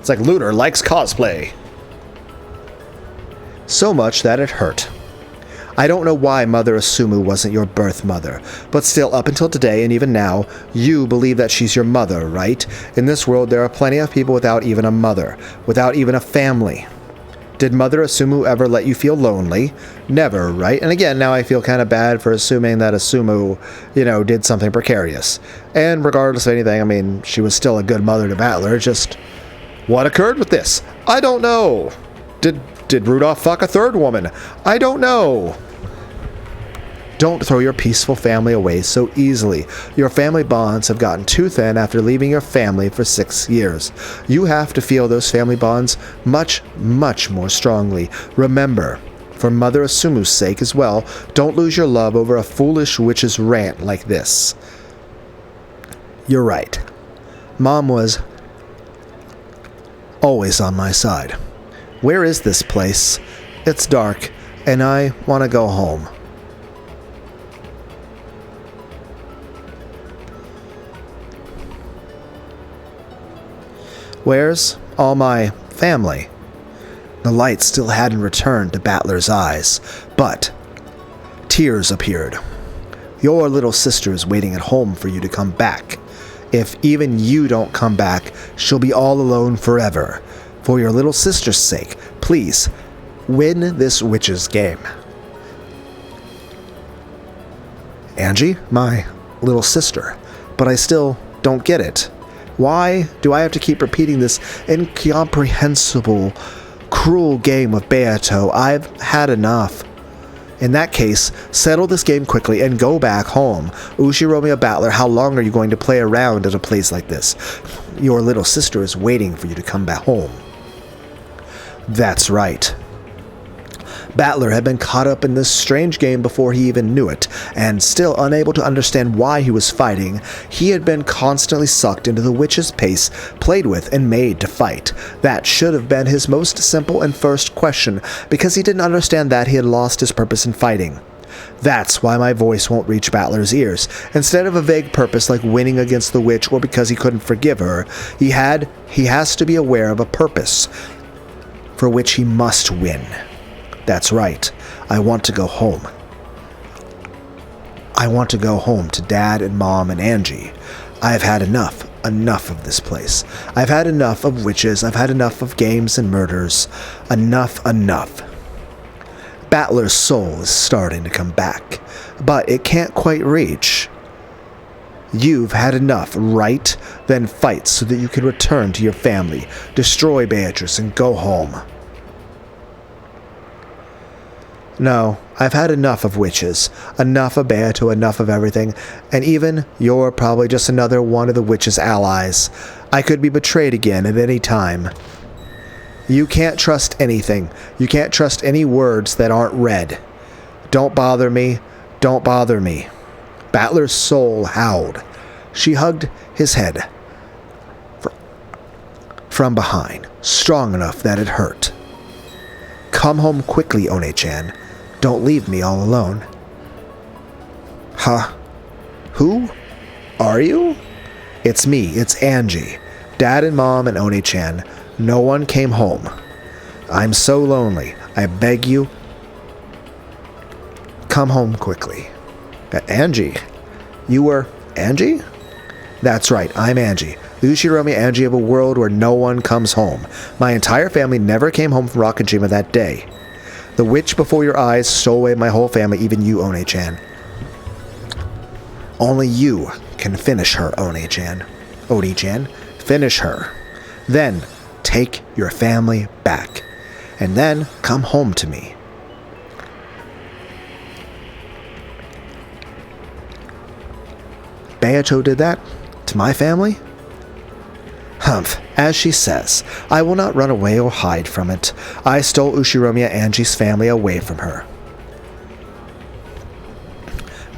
It's like Lunar likes cosplay. So much that it hurt. I don't know why Mother Asumu wasn't your birth mother, but still up until today and even now, you believe that she's your mother, right? In this world, there are plenty of people without even a mother, without even a family. Did Mother Asumu ever let you feel lonely? Never, right? And again, now I feel kind of bad for assuming that Asumu, you know, did something precarious. And regardless of anything, I mean, she was still a good mother to Battler, just what occurred with this? I don't know. Did Rudolph fuck a third woman? I don't know. Don't throw your peaceful family away so easily. Your family bonds have gotten too thin after leaving your family for 6 years. You have to feel those family bonds much, much more strongly. Remember, for Mother Asumu's sake as well, don't lose your love over a foolish witch's rant like this. You're right. Mom was always on my side. Where is this place? It's dark, and I want to go home. Where's all my family? The light still hadn't returned to Battler's eyes, but tears appeared. Your little sister is waiting at home for you to come back. If even you don't come back, she'll be all alone forever. For your little sister's sake, please, win this witch's game. Angie, my little sister, but I still don't get it. Why do I have to keep repeating this incomprehensible, cruel game of Beato? I've had enough. In that case, settle this game quickly and go back home. Ushiromiya Battler, how long are you going to play around at a place like this? Your little sister is waiting for you to come back home. That's right. Battler had been caught up in this strange game before he even knew it, and still unable to understand why he was fighting, he had been constantly sucked into the witch's pace, played with and made to fight. That should have been his most simple and first question, because he didn't understand that he had lost his purpose in fighting. That's why my voice won't reach Battler's ears. Instead of a vague purpose like winning against the witch or because he couldn't forgive her, he has to be aware of a purpose for which he must win. That's right. I want to go home. I want to go home to Dad and Mom and Angie. I've had enough of this place. I've had enough of witches. I've had enough of games and murders. Enough. Battler's soul is starting to come back, but it can't quite reach. You've had enough, right? Then fight so that you can return to your family, destroy Beatrice, and go home. No, I've had enough of witches, enough of Beato, enough of everything, and even you're probably just another one of the witch's allies. I could be betrayed again at any time. You can't trust anything. You can't trust any words that aren't read. Don't bother me. Don't bother me. Battler's soul howled. She hugged his head from behind, strong enough that it hurt. Come home quickly, One-chan. Don't leave me all alone. Huh? Who are you? It's me. It's Angie. Dad and Mom and One-chan. No one came home. I'm so lonely. I beg you, come home quickly. Angie? You were Angie? That's right, I'm Angie. The Ushiromiya Angie of a world where no one comes home. My entire family never came home from Rakajima that day. The witch before your eyes stole away my whole family, even you, One-chan. Only you can finish her, One-chan. Oni-chan, finish her. Then, take your family back. And then, come home to me. Beato did that? To my family? Humph, as she says, I will not run away or hide from it. I stole Ushiromiya Angie's family away from her.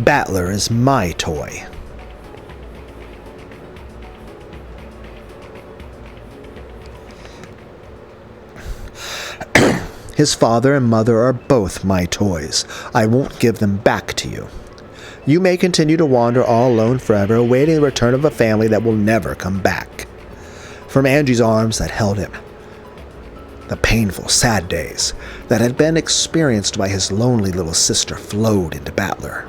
Battler is my toy. His father and mother are both my toys. I won't give them back to you. You may continue to wander all alone forever, awaiting the return of a family that will never come back. From Angie's arms that held him, the painful, sad days that had been experienced by his lonely little sister flowed into Battler.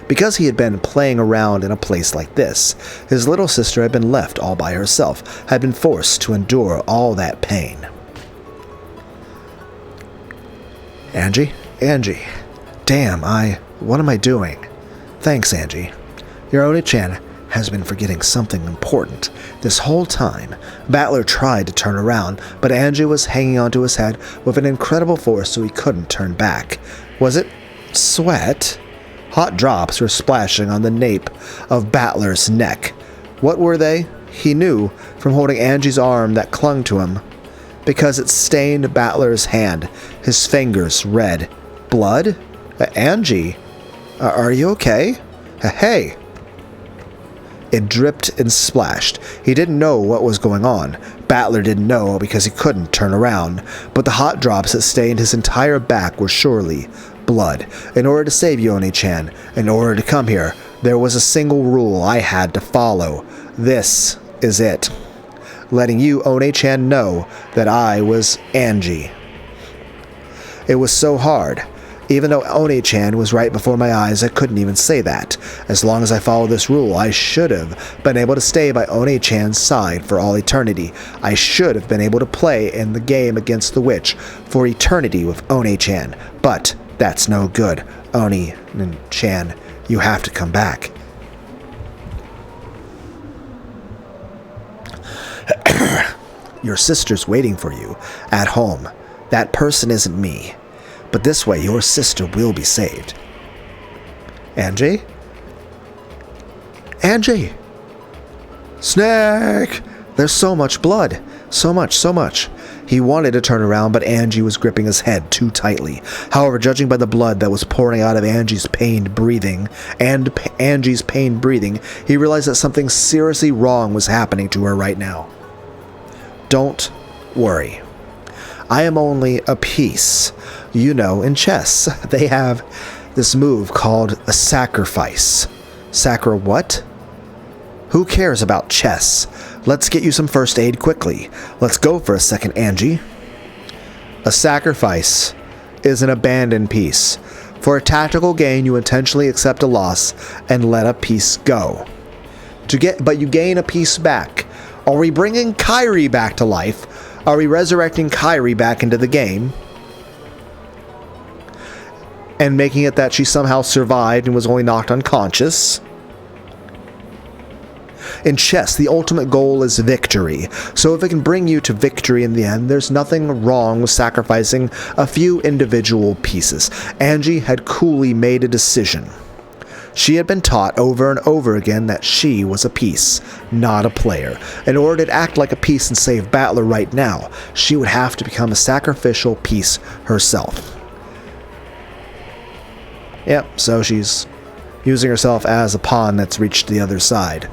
Because he had been playing around in a place like this, his little sister had been left all by herself, had been forced to endure all that pain. Angie? Damn, what am I doing? Thanks, Angie. Your One-chan has been forgetting something important. This whole time, Battler tried to turn around, but Angie was hanging onto his head with an incredible force so he couldn't turn back. Was it sweat? Hot drops were splashing on the nape of Battler's neck. What were they? He knew from holding Angie's arm that clung to him, because it stained Battler's hand, his fingers red. Blood? Angie? Are you okay? Hey! It dripped and splashed. He didn't know what was going on. Battler didn't know because he couldn't turn around. But the hot drops that stained his entire back were surely blood. In order to save you, One-chan, in order to come here, there was a single rule I had to follow. This is it. letting you, One-chan, know that I was Angie. It was so hard. Even though One-chan was right before my eyes, I couldn't even say that. As long as I followed this rule, I should have been able to stay by One-chan's side for all eternity. I should have been able to play in the game against the witch for eternity with One-chan. But that's no good. One-chan, you have to come back. Your sister's waiting for you at home. That person isn't me. But this way, your sister will be saved. Angie? Angie! Snake! There's so much blood. So much. He wanted to turn around, but Angie was gripping his head too tightly. However, judging by the blood that was pouring out of Angie's pained breathing, he realized that something seriously wrong was happening to her right now. Don't worry. I am only a piece. You know, in chess, they have this move called a sacrifice. What? Who cares about chess? Let's get you some first aid quickly. Let's go for a second, Angie. A sacrifice is an abandoned piece. For a tactical gain, you intentionally accept a loss and let a piece go. But you gain a piece back. Are we bringing Kairi back to life? Are we resurrecting Kairi back into the game? And making it that she somehow survived and was only knocked unconscious? In chess, the ultimate goal is victory. So if it can bring you to victory in the end, there's nothing wrong with sacrificing a few individual pieces. Angie had coolly made a decision. She had been taught over and over again that she was a piece, not a player. In order to act like a piece and save Battler right now, she would have to become a sacrificial piece herself. Yep, so she's using herself as a pawn that's reached the other side.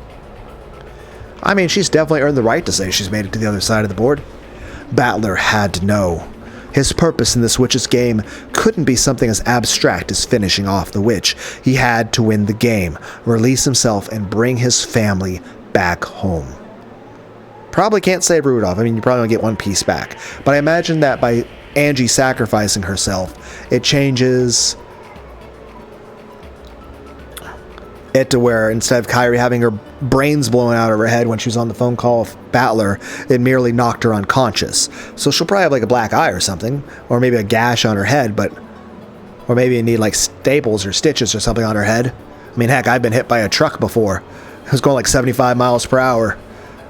I mean, she's definitely earned the right to say she's made it to the other side of the board. Battler had to know. His purpose in this witch's game couldn't be something as abstract as finishing off the witch. He had to win the game, release himself, and bring his family back home. Probably can't save Rudolph. I mean, you probably only get one piece back. But I imagine that by Angie sacrificing herself, it changes it to where instead of Kairi having her brains blown out of her head when she was on the phone call with Battler, it merely knocked her unconscious. So she'll probably have like a black eye or something, or maybe a gash on her head, or maybe you need like staples or stitches or something on her head. I mean, heck, I've been hit by a truck before. It was going like 75 miles per hour.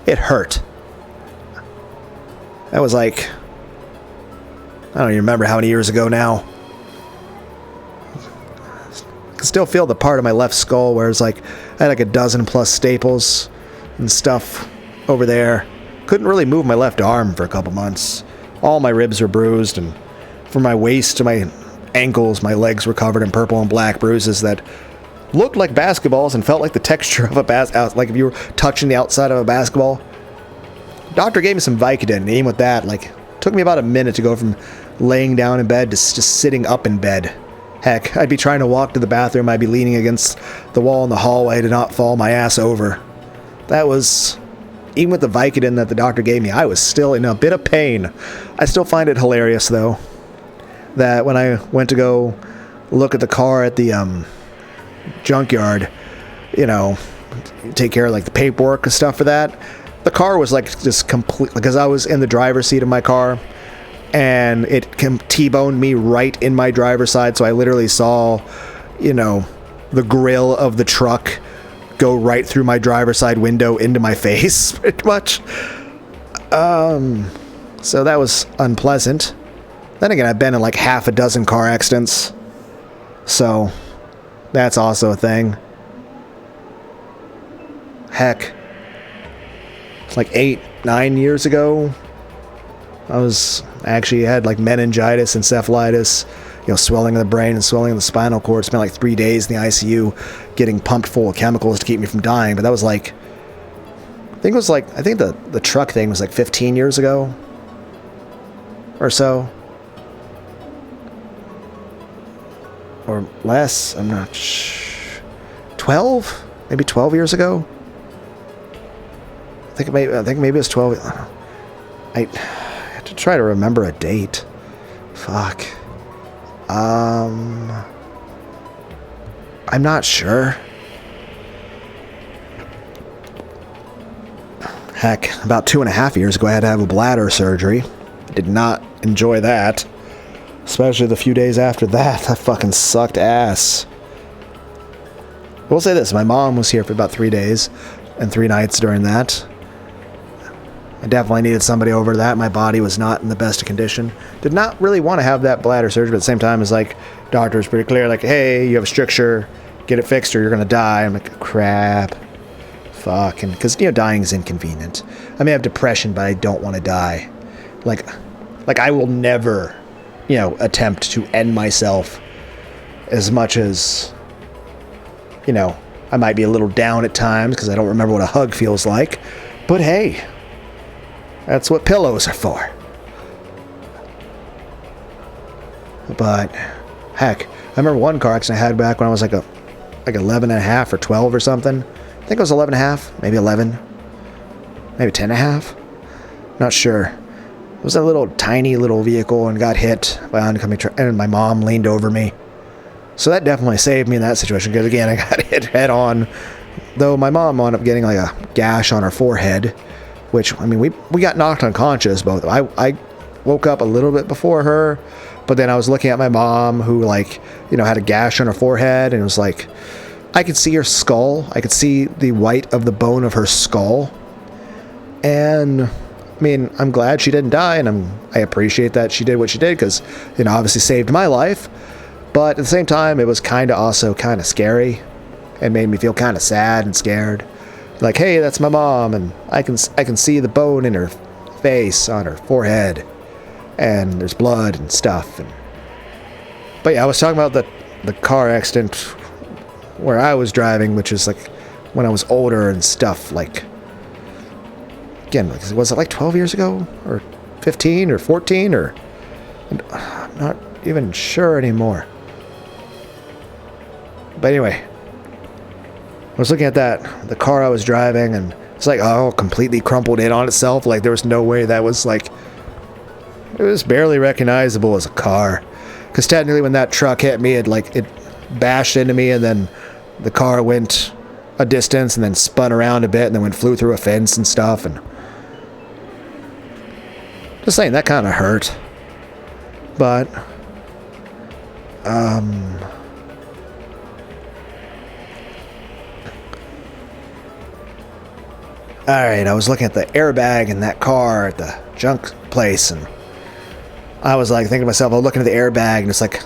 It hurt. That was like, I don't even remember how many years ago now. I can still feel the part of my left skull where it's like I had like a dozen plus staples and stuff over there. Couldn't really move my left arm for a couple months. All my ribs were bruised, and from my waist to my ankles, my legs were covered in purple and black bruises that looked like basketballs and felt like the texture of a like if you were touching the outside of a basketball. Doctor gave me some Vicodin, and even with that, like, took me about a minute to go from laying down in bed to just sitting up in bed. Heck, I'd be trying to walk to the bathroom, I'd be leaning against the wall in the hallway to not fall my ass over. That was, even with the Vicodin that the doctor gave me, I was still in a bit of pain. I still find it hilarious, though, that when I went to go look at the car at the junkyard, you know, take care of like the paperwork and stuff for that, the car was like just complete, because I was in the driver's seat of my car, and it T-boned me right in my driver's side, so I literally saw, you know, the grill of the truck go right through my driver's side window into my face, pretty much. So that was unpleasant. Then again, I've been in like half a dozen car accidents, so that's also a thing. Heck, it's like 8-9 years ago, I actually had like meningitis, encephalitis, you know, swelling of the brain and swelling of the spinal cord. Spent like 3 days in the ICU getting pumped full of chemicals to keep me from dying. But that was like, I think the truck thing was like 15 years ago or so. Or less, I'm not sure. 12? Maybe 12 years ago? I think maybe it was 12. I have to try to remember a date. Fuck. I'm not sure. Heck, about 2.5 years ago, I had to have a bladder surgery. Did not enjoy that. Especially the few days after that. That fucking sucked ass. I will say this, my mom was here for about 3 days and 3 nights during that. I definitely needed somebody over that. My body was not in the best of condition. Did not really want to have that bladder surgery, but at the same time, it's like, doctor was pretty clear, like, hey, you have a stricture, get it fixed or you're going to die. I'm like, crap. Fucking, because, dying is inconvenient. I may have depression, but I don't want to die. Like I will never, attempt to end myself as much as... I might be a little down at times because I don't remember what a hug feels like. But hey, that's what pillows are for. But heck, I remember one car accident I had back when I was like 11 and a half or 12 or something. I think it was 11 and a half, maybe 11, maybe 10 and a half. Not sure. It was a little tiny little vehicle and got hit by oncoming truck, and my mom leaned over me. So that definitely saved me in that situation, because again, I got hit head on. Though my mom wound up getting like a gash on her forehead, which, I mean, we got knocked unconscious both. I woke up a little bit before her, but then I was looking at my mom who had a gash on her forehead, and it was like, I could see her skull. I could see the white of the bone of her skull. And I mean, I'm glad she didn't die, and I appreciate that she did what she did, because, obviously saved my life. But at the same time, it was also kind of scary and made me feel kind of sad and scared. Like, hey, that's my mom, and I can see the bone in her face, on her forehead, and there's blood and stuff. But yeah, I was talking about the car accident where I was driving, which is like when I was older and stuff. Like, again, was it like 12 years ago, or 15 or 14, or I'm not even sure anymore. But anyway, I was looking at the car I was driving, and it's like, completely crumpled in on itself. Like, there was no way that was it was barely recognizable as a car. Because technically when that truck hit me, it bashed into me, and then the car went a distance and then spun around a bit and then flew through a fence and stuff. And just saying, that kind of hurt. But, alright, I was looking at the airbag in that car at the junk place, and I was thinking to myself, I was looking at the airbag, and it's like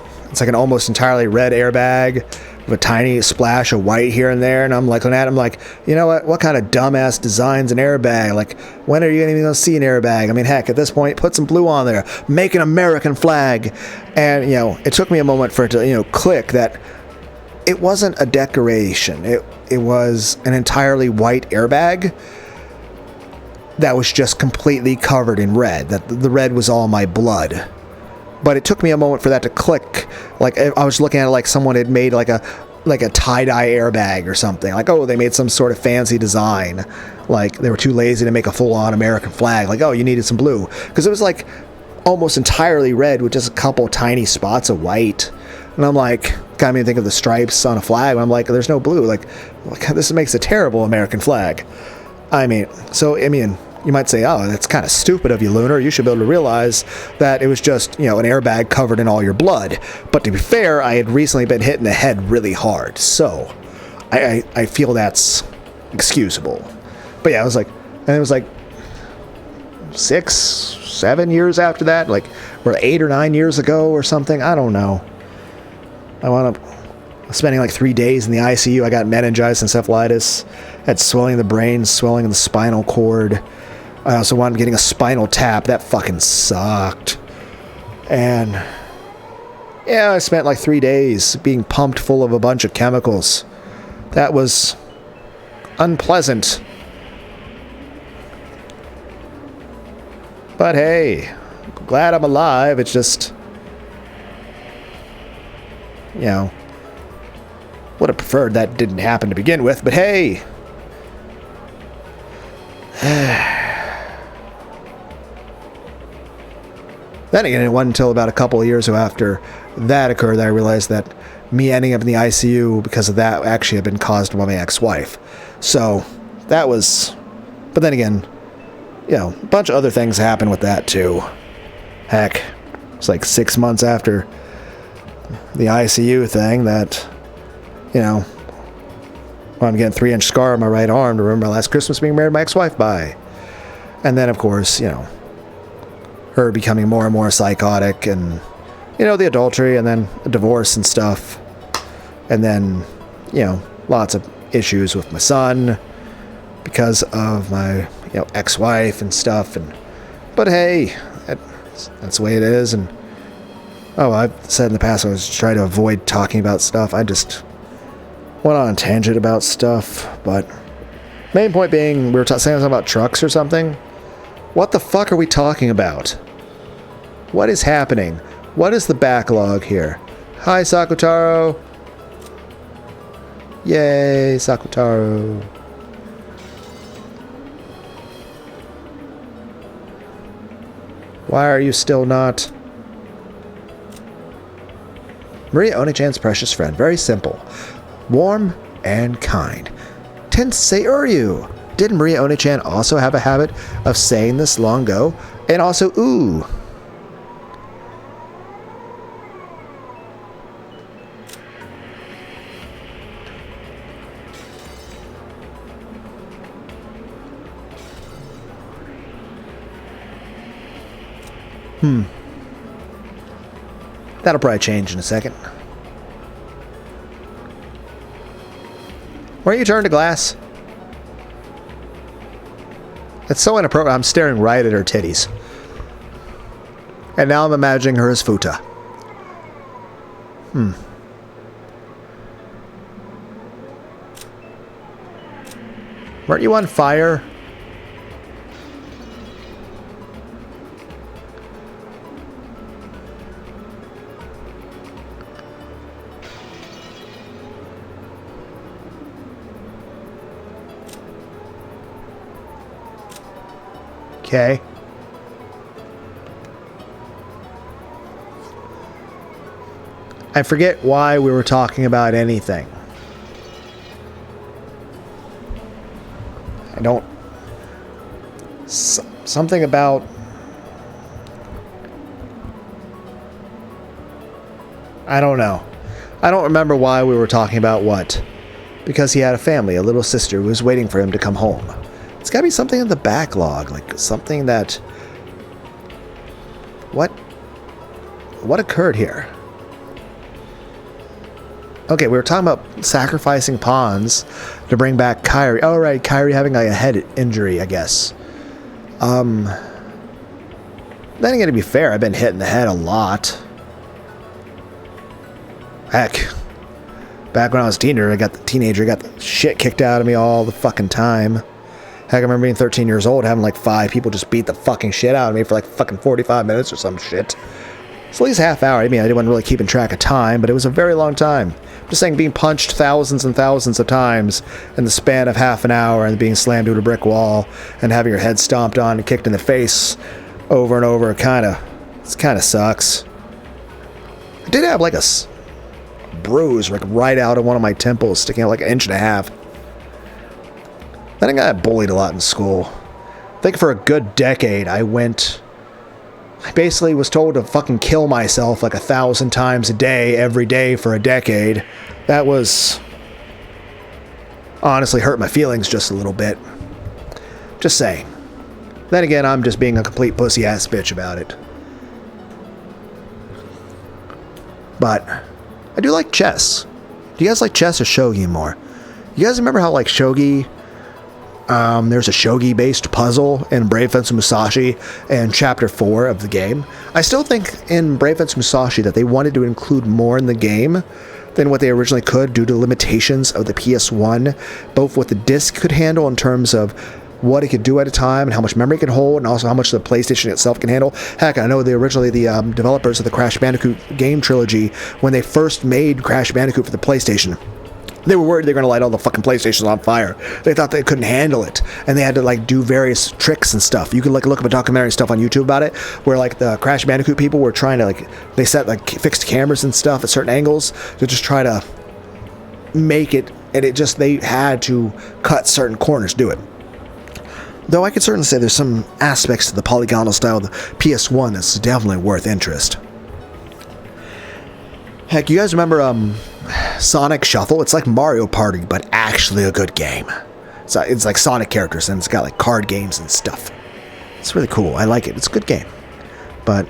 an almost entirely red airbag with a tiny splash of white here and there, and I'm looking at it, I'm like, you know what kind of dumbass designs an airbag? Like, when are you even going to see an airbag? I mean, heck, at this point, put some blue on there, make an American flag. And, it took me a moment for it to, click that it wasn't a decoration. It was an entirely white airbag that was just completely covered in red. That the red was all my blood. But it took me a moment for that to click. Like, I was looking at it like someone had made like a tie-dye airbag or something. Like, they made some sort of fancy design. Like, they were too lazy to make a full-on American flag. Like, you needed some blue. Because it was almost entirely red with just a couple tiny spots of white. And I'm like, got me to think of the stripes on a flag. I'm like, there's no blue. Like, this makes a terrible American flag. You might say, that's kind of stupid of you, Lunar. You should be able to realize that it was just, an airbag covered in all your blood. But to be fair, I had recently been hit in the head really hard. So, I feel that's excusable. But yeah, it was 6, 7 years after that, or 8 or 9 years ago or something. I don't know. I wound up spending 3 days in the ICU. I got meningitis, encephalitis, had swelling of the brain, swelling of the spinal cord. I also wound up getting a spinal tap. That fucking sucked. And yeah, I spent 3 days being pumped full of a bunch of chemicals. That was unpleasant. But hey, glad I'm alive. It's just, would have preferred that didn't happen to begin with, but hey. Then again, it wasn't until about a couple of years after that occurred that I realized that me ending up in the ICU because of that actually had been caused by my ex-wife. So that was... But then again, you know, a bunch of other things happened with that too. Heck, it's like 6 months after the ICU thing that, you know, I'm getting a 3-inch scar on my right arm to remember my last Christmas being married to my ex-wife by. And then, of course, you know, her becoming more and more psychotic and, you know, the adultery and then the divorce and stuff. And then, you know, lots of issues with my son because of my, you know, ex-wife and stuff. And but hey, that's the way it is. And oh, I've said in the past I was trying to avoid talking about stuff. I just went on a tangent about stuff. But main point being, we were saying something about trucks or something. What the fuck are we talking about? What is happening? What is the backlog here? Hi, Sakutaro. Yay, Sakutaro. Why are you still not? Maria Onechan's precious friend. Very simple. Warm and kind. Tensei Uryu. Didn't Maria Onechan also have a habit of saying this long ago? And also, ooh. That'll probably change in a second. Why don't you turn to glass? It's so inappropriate. I'm staring right at her titties. And now I'm imagining her as Futa. Weren't you on fire? Okay. I forget why we were talking about anything. I don't... Something about... I don't know. I don't remember why we were talking about what. Because he had a family, a little sister who was waiting for him to come home. It's gotta be something in the backlog, like something that... What occurred here? Okay, we were talking about sacrificing pawns to bring back Kairi. Oh, right, Kairi having like a head injury, I guess. Then again, to be fair, I've been hit in the head a lot. Heck, back when I was a teenager, I got the shit kicked out of me all the fucking time. Heck, I remember being 13 years old, having like 5 people just beat the fucking shit out of me for like fucking 45 minutes or some shit. It's at least a half hour. I mean, I wasn't really keeping track of time, but it was a very long time. I'm just saying, being punched thousands and thousands of times in the span of half an hour and being slammed into a brick wall and having your head stomped on and kicked in the face over and over, it kind of sucks. I did have like a bruise like right out of one of my temples, sticking out like 1.5 inches. Then I got bullied a lot in school. I think for a good decade, I basically was told to fucking kill myself like 1,000 times a day, every day for a decade. That was... honestly hurt my feelings just a little bit. Just saying. Then again, I'm just being a complete pussy-ass bitch about it. But I do like chess. Do you guys like chess or shogi more? You guys remember how like shogi... there's a shogi-based puzzle in Brave Fencer Musashi and Chapter 4 of the game. I still think in Brave Fencer Musashi that they wanted to include more in the game than what they originally could due to limitations of the PS1, both what the disc could handle in terms of what it could do at a time and how much memory it could hold, and also how much the PlayStation itself can handle. Heck, I know originally the developers of the Crash Bandicoot game trilogy, when they first made Crash Bandicoot for the PlayStation, They were worried they were going to light all the fucking PlayStations on fire. They thought they couldn't handle it, and they had to like do various tricks and stuff. You could like look up a documentary stuff on YouTube about it, where like the Crash Bandicoot people were trying to like, they set like fixed cameras and stuff at certain angles to just try to make it, and it just, they had to cut certain corners to do it. Though I could certainly say there's some aspects to the polygonal style of the PS1 that's definitely worth interest. Heck, you guys remember Sonic Shuffle? It's like Mario Party, but actually a good game. So it's like Sonic characters, and it's got like card games and stuff. It's really cool. I like it. It's a good game. But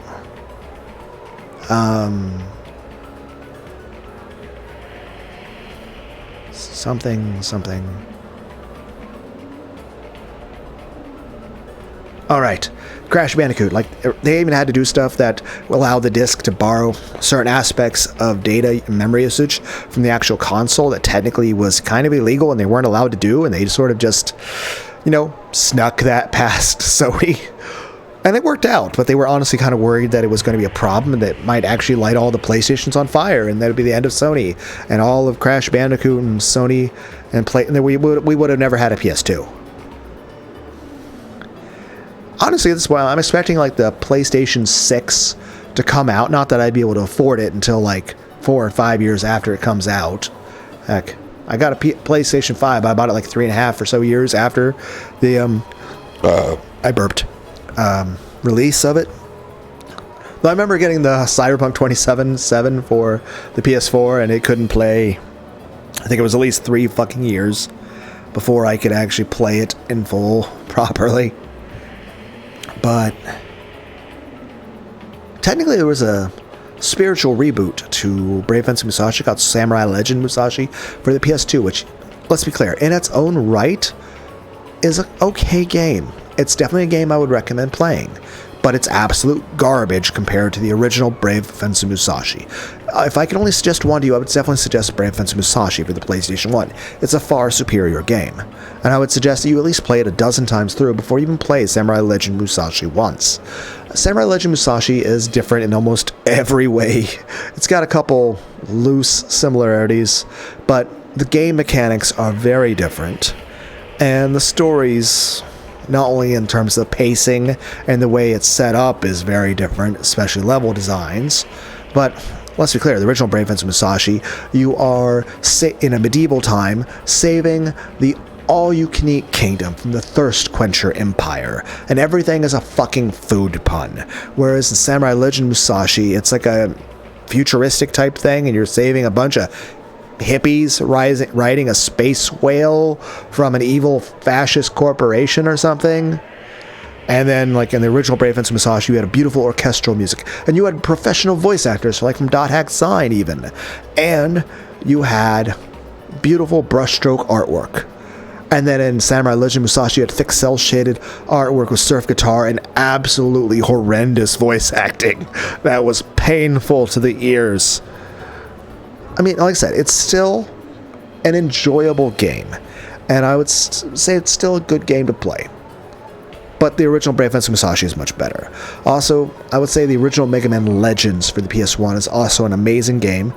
something. Alright, Crash Bandicoot, like, they even had to do stuff that allowed the disc to borrow certain aspects of data and memory usage from the actual console that technically was kind of illegal and they weren't allowed to do, and they sort of just, you know, snuck that past Sony. And it worked out, but they were honestly kind of worried that it was going to be a problem and that it might actually light all the PlayStations on fire, and that would be the end of Sony, and all of Crash Bandicoot and Sony, and we would have never had a PS2. Honestly, this is why I'm expecting like the PlayStation 6 to come out. Not that I'd be able to afford it until like 4 or 5 years after it comes out. Heck, I got a PlayStation 5. I bought it like 3.5 or so years after the release of it. Though I remember getting the Cyberpunk 2077 for the PS4, and it couldn't play. I think it was at least 3 fucking years before I could actually play it in full properly. But technically there was a spiritual reboot to Brave Fencer Musashi called Samurai Legend Musashi for the PS2, which, let's be clear, in its own right is an okay game. It's definitely a game I would recommend playing, but it's absolute garbage compared to the original Brave Fencer Musashi. If I can only suggest one to you, I would definitely suggest Brave Fencer Musashi for the PlayStation 1. It's a far superior game, and I would suggest that you at least play it a dozen times through before you even play Samurai Legend Musashi once. Samurai Legend Musashi is different in almost every way. It's got a couple loose similarities, but the game mechanics are very different, and the stories, not only in terms of pacing and the way it's set up, is very different, especially level designs, but let's be clear, the original Brave Fencer Musashi, you are in a medieval time saving the all-you-can-eat kingdom from the Thirst Quencher Empire, and everything is a fucking food pun. Whereas in Samurai Legend Musashi, it's like a futuristic type thing, and you're saving a bunch of hippies riding a space whale from an evil fascist corporation or something. And then, like in the original Brave Fencer Musashi, you had a beautiful orchestral music, and you had professional voice actors, like from Dot Hack Sign even, and you had beautiful brushstroke artwork. And then in Samurai Legend Musashi, you had thick cel-shaded artwork with surf guitar and absolutely horrendous voice acting that was painful to the ears. I mean, like I said, it's still an enjoyable game, and I would say it's still a good game to play. But the original Brave Fencer Musashi is much better. Also, I would say the original Mega Man Legends for the PS1 is also an amazing game.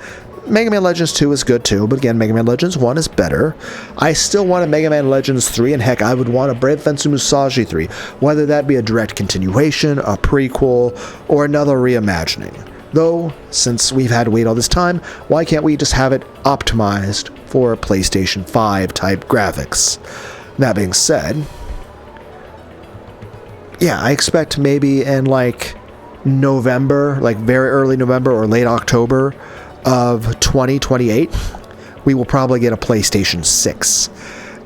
Mega Man Legends 2 is good too, but again, Mega Man Legends 1 is better. I still want a Mega Man Legends 3, and heck, I would want a Brave Fencer Musashi 3, whether that be a direct continuation, a prequel, or another reimagining. Though, since we've had to wait all this time, why can't we just have it optimized for PlayStation 5 type graphics? That being said, yeah, I expect maybe in like November, like very early November or late October of 2028, we will probably get a PlayStation 6.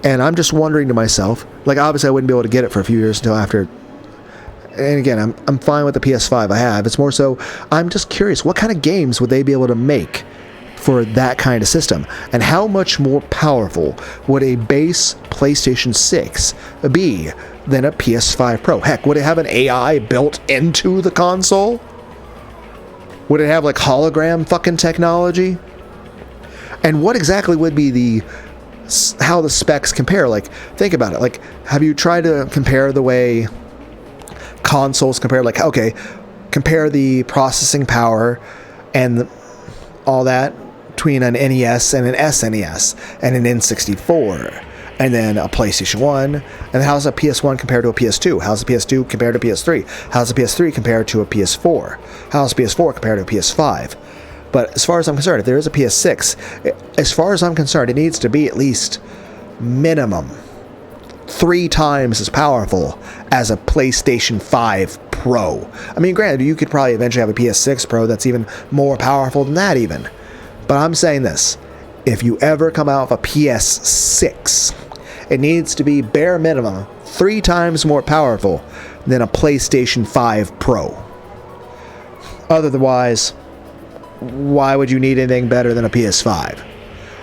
And I'm just wondering to myself, like obviously I wouldn't be able to get it for a few years until after. And again, I'm fine with the PS5 I have. It's more so, I'm just curious, what kind of games would they be able to make for that kind of system? And how much more powerful would a base PlayStation 6 be than a PS5 Pro? Heck, would it have an AI built into the console? Would it have like hologram fucking technology? And what exactly would be how the specs compare? Like, think about it. Like, have you tried to compare the way consoles compare? Like, okay, compare the processing power and all that between an NES and an SNES and an N64, and then a PlayStation 1, and then how's a PS1 compared to a PS2? How's the PS2 compared to PS3? How's the PS3 compared to a PS4? How's the PS4 compared to a PS5? But as far as I'm concerned, if there is a PS6, as far as I'm concerned, it needs to be at least minimum 3 times as powerful as a PlayStation 5 Pro. I mean, granted, you could probably eventually have a PS6 Pro that's even more powerful than that even. But I'm saying this, if you ever come out with a PS6, it needs to be bare minimum 3 times more powerful than a PlayStation 5 Pro. Otherwise, why would you need anything better than a PS5?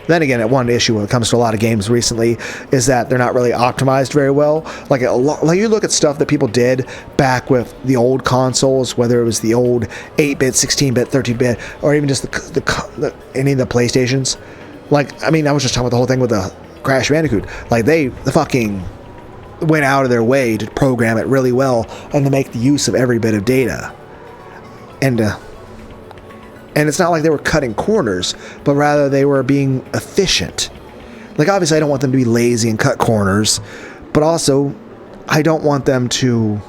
Then again, one issue when it comes to a lot of games recently is that they're not really optimized very well. Like you look at stuff that people did back with the old consoles, whether it was the old 8-bit, 16-bit, 13-bit, or even just any of the PlayStations. Like, I mean, I was just talking about the whole thing with the Crash Bandicoot. Like, they fucking went out of their way to program it really well and to make the use of every bit of data. And it's not like they were cutting corners, but rather they were being efficient. Like, obviously, I don't want them to be lazy and cut corners, but also, I don't want them to,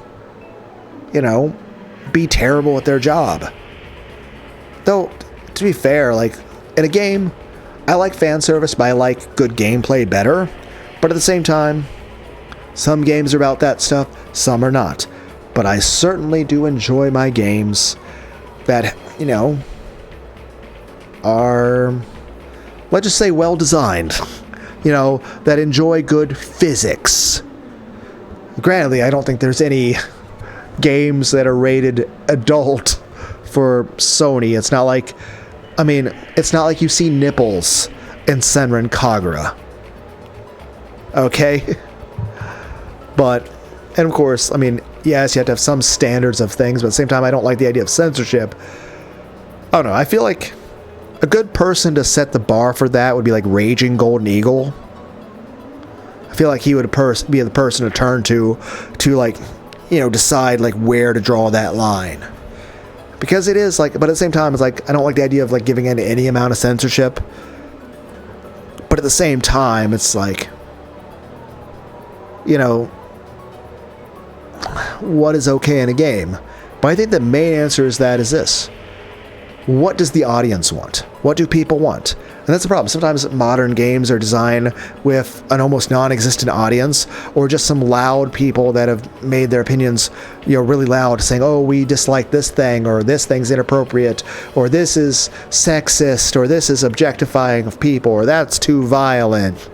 be terrible at their job. Though, to be fair, like, in a game, I like fan service, but I like good gameplay better. But at the same time, some games are about that stuff, some are not. But I certainly do enjoy my games that, are, let's just say, well designed, that enjoy good physics. Granted, I don't think there's any games that are rated adult for Sony. It's not like you see nipples in Senran Kagura. Okay? But, and of course, yes, you have to have some standards of things, but at the same time, I don't like the idea of censorship. I don't know, I feel like a good person to set the bar for that would be like Raging Golden Eagle. I feel like he would be the person to turn to decide like where to draw that line. Because it is like, but at the same time, it's like, I don't like the idea of like giving in to any amount of censorship. But at the same time, it's like, what is okay in a game? But I think the main answer is this. What does the audience want? What do people want? And that's the problem. Sometimes modern games are designed with an almost non-existent audience, or just some loud people that have made their opinions, really loud, saying, oh, we dislike this thing, or this thing's inappropriate, or this is sexist, or this is objectifying of people, or that's too violent,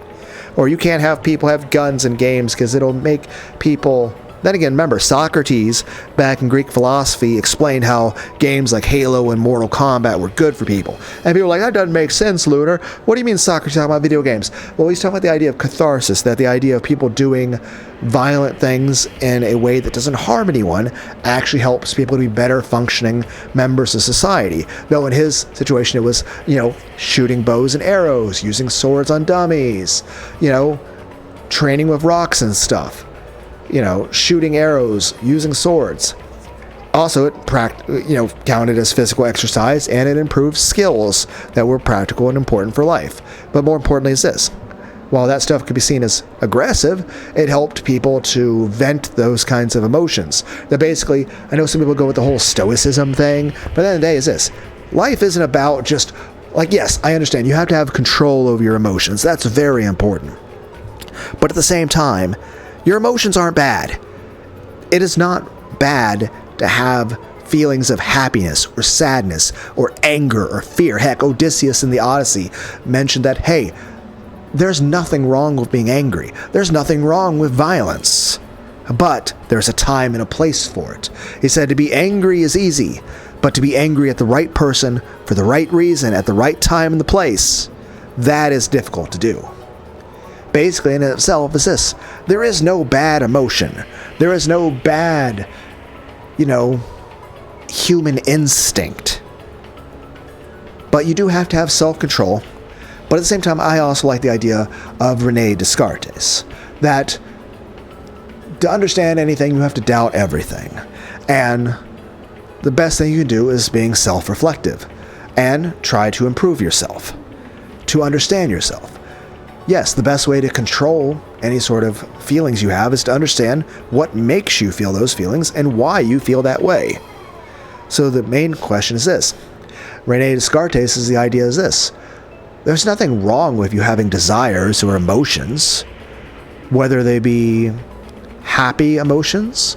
or you can't have people have guns in games because it'll make people... Then again, remember, Socrates, back in Greek philosophy, explained how games like Halo and Mortal Kombat were good for people. And people were like, that doesn't make sense, Lunar. What do you mean Socrates talking about video games? Well, he's talking about the idea of catharsis, that the idea of people doing violent things in a way that doesn't harm anyone actually helps people to be better functioning members of society. Though in his situation, it was, shooting bows and arrows, using swords on dummies, training with rocks and stuff. Shooting arrows, using swords. Also, it counted as physical exercise, and it improved skills that were practical and important for life. But more importantly is this. While that stuff could be seen as aggressive, it helped people to vent those kinds of emotions. That basically, I know some people go with the whole stoicism thing, but at the end of the day is this. Life isn't about just, yes, I understand, you have to have control over your emotions. That's very important. But at the same time, your emotions aren't bad. It is not bad to have feelings of happiness or sadness or anger or fear. Heck, Odysseus in the Odyssey mentioned that, hey, there's nothing wrong with being angry. There's nothing wrong with violence. But there's a time and a place for it. He said to be angry is easy, but to be angry at the right person for the right reason at the right time and the place, that is difficult to do. Basically, in itself, is this. There is no bad emotion. There is no bad, human instinct. But you do have to have self-control. But at the same time, I also like the idea of René Descartes. That to understand anything, you have to doubt everything. And the best thing you can do is being self-reflective. And try to improve yourself. to understand yourself. Yes, the best way to control any sort of feelings you have is to understand what makes you feel those feelings and why you feel that way. So the main question is this. René Descartes' the idea is this. There's nothing wrong with you having desires or emotions, whether they be happy emotions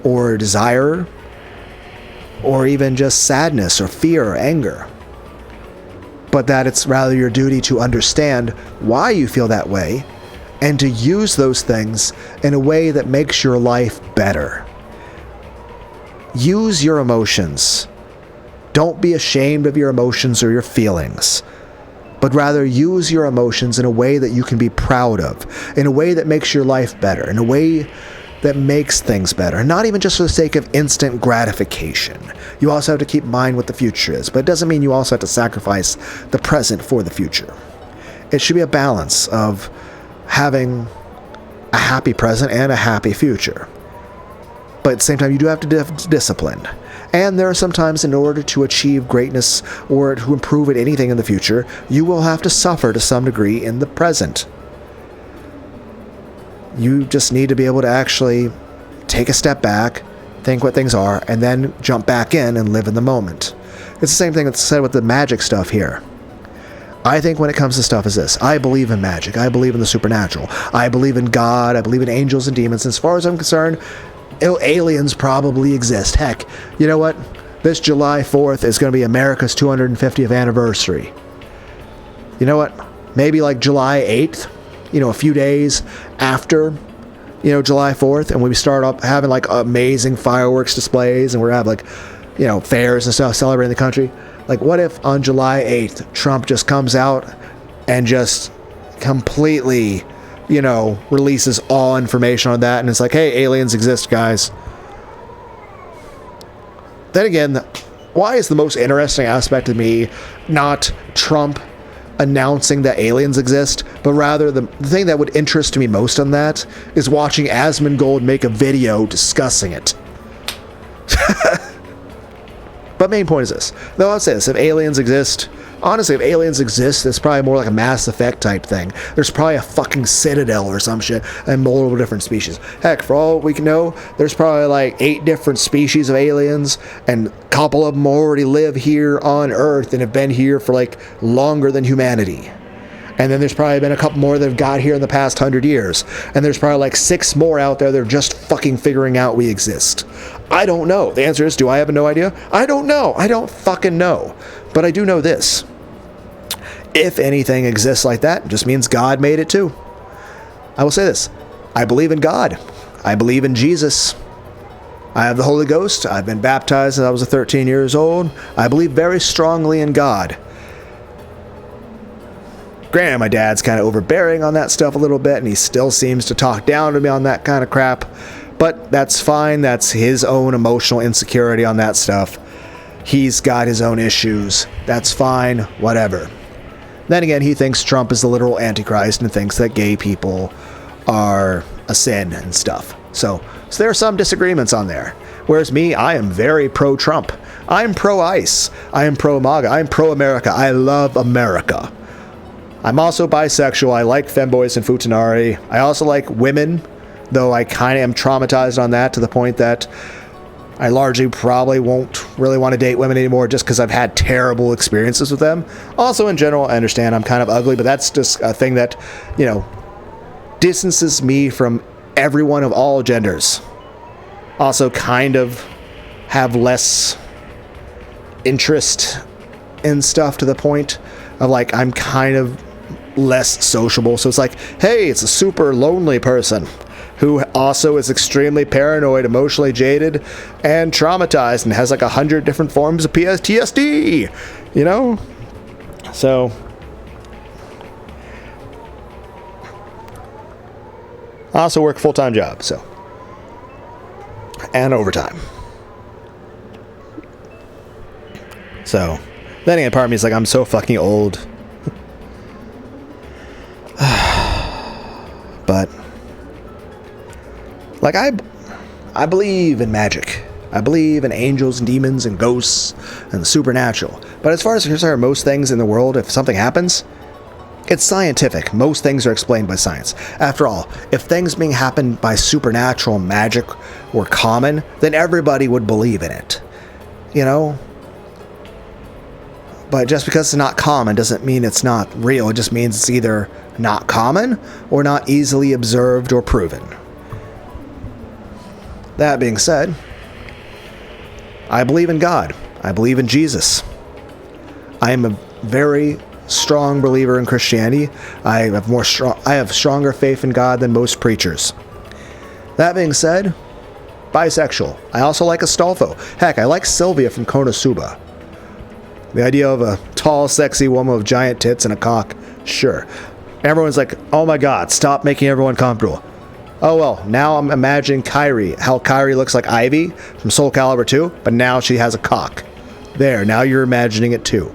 or desire or even just sadness or fear or anger. But that it's rather your duty to understand why you feel that way and to use those things in a way that makes your life better. Use your emotions. Don't be ashamed of your emotions or your feelings, but rather use your emotions in a way that you can be proud of, in a way that makes your life better, in a way that makes things better, not even just for the sake of instant gratification. You also have to keep in mind what the future is, but it doesn't mean you also have to sacrifice the present for the future. It should be a balance of having a happy present and a happy future. But at the same time, you do have to discipline. And there are some times in order to achieve greatness or to improve at anything in the future, you will have to suffer to some degree in the present. You just need to be able to actually take a step back, think what things are, and then jump back in and live in the moment. It's the same thing that's said with the magic stuff here. I think when it comes to stuff is this. I believe in magic. I believe in the supernatural. I believe in God. I believe in angels and demons. As far as I'm concerned, aliens probably exist. Heck, you know what? This July 4th is going to be America's 250th anniversary. You know what? Maybe like July 8th, a few days after, July 4th, and we start up having like amazing fireworks displays, and we're having like, fairs and stuff celebrating the country. Like, what if on July 8th, Trump just comes out and just completely, releases all information on that, and it's like, hey, aliens exist, guys. Then again, why is the most interesting aspect to me not Trump announcing that aliens exist, but rather the thing that would interest me most on that is watching Asmongold make a video discussing it. But main point is this. Though I'll say this, if aliens exist, honestly, if aliens exist, it's probably more like a Mass Effect type thing. There's probably a fucking citadel or some shit and multiple different species. Heck, for all we can know, there's probably like 8 different species of aliens, and a couple of them already live here on Earth and have been here for like longer than humanity. And then there's probably been a couple more that have got here in the past 100 years. And there's probably like 6 more out there that are just fucking figuring out we exist. I don't know. The answer is, do I have no idea? I don't know. I don't fucking know. But I do know this. If anything exists like that, it just means God made it too. I will say this. I believe in God. I believe in Jesus. I have the Holy Ghost. I've been baptized since I was 13 years old. I believe very strongly in God. Granted, my dad's kind of overbearing on that stuff a little bit, and he still seems to talk down to me on that kind of crap. But that's fine. That's his own emotional insecurity on that stuff. He's got his own issues. That's fine. Whatever. Then again, he thinks Trump is the literal Antichrist and thinks that gay people are a sin and stuff. So there are some disagreements on there. Whereas me, I am very pro-Trump. I'm pro-ICE. I am pro-MAGA. I'm pro-America. I love America. I'm also bisexual. I like femboys and futanari. I also like women, though I kind of am traumatized on that to the point that I largely probably won't really want to date women anymore just because I've had terrible experiences with them. Also, in general, I understand I'm kind of ugly, but that's just a thing that, distances me from everyone of all genders. Also, kind of have less interest in stuff to the point of, like, I'm kind of less sociable. So it's like, hey, it's a super lonely person who also is extremely paranoid, emotionally jaded, and traumatized, and has like 100 different forms of PTSD, So, I also work a full-time job, so, and overtime. So, then again, part of me is like, I'm so fucking old. But, like, I believe in magic. I believe in angels and demons and ghosts and the supernatural. But as far as concerned, most things in the world, if something happens, it's scientific. Most things are explained by science. After all, if things being happened by supernatural magic were common, then everybody would believe in it. You know? But just because it's not common doesn't mean it's not real. It just means it's either not common or not easily observed or proven. That being said, I believe in God. I believe in Jesus. I am a very strong believer in Christianity. I have stronger faith in God than most preachers. That being said, bisexual. I also like Astolfo. Heck, I like Sylvia from Konosuba. The idea of a tall, sexy woman with giant tits and a cock, sure. Everyone's like, oh my god, stop making everyone comfortable. Oh well, now I'm imagining Kairi, how Kairi looks like Ivy from Soul Calibur 2, but now she has a cock. There, now you're imagining it too.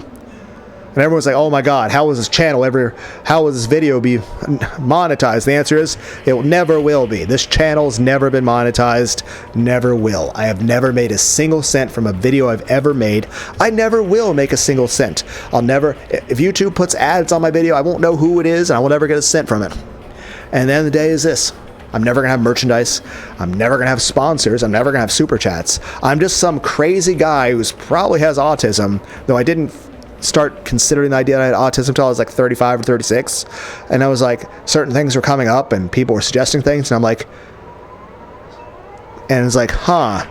And everyone's like, oh my god, how will this video be monetized? The answer is, it never will be. This channel's never been monetized, never will. I have never made a single cent from a video I've ever made. I never will make a single cent. If YouTube puts ads on my video, I won't know who it is, and I will never get a cent from it. And the end of the day is this. I'm never going to have merchandise. I'm never going to have sponsors. I'm never going to have super chats. I'm just some crazy guy who probably has autism, though I didn't start considering the idea that I had autism until I was like 35 or 36. And I was like, certain things were coming up and people were suggesting things. And I'm like, and it's like, huh.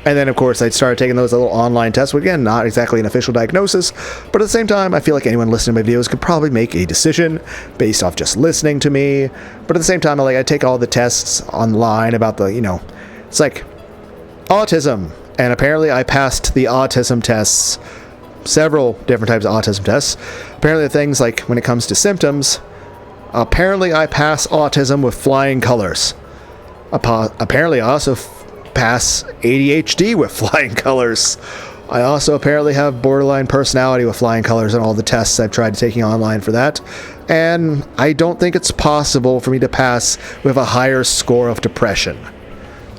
And then, of course, I started taking those little online tests. Which, again, not exactly an official diagnosis. But at the same time, I feel like anyone listening to my videos could probably make a decision based off just listening to me. But at the same time, I take all the tests online about the, it's like autism. And apparently I passed the autism tests, several different types of autism tests. Apparently things like when it comes to symptoms, apparently I pass autism with flying colors. Apparently I also pass ADHD with flying colors. I also apparently have borderline personality with flying colors in all the tests I've tried taking online for that. And I don't think it's possible for me to pass with a higher score of depression.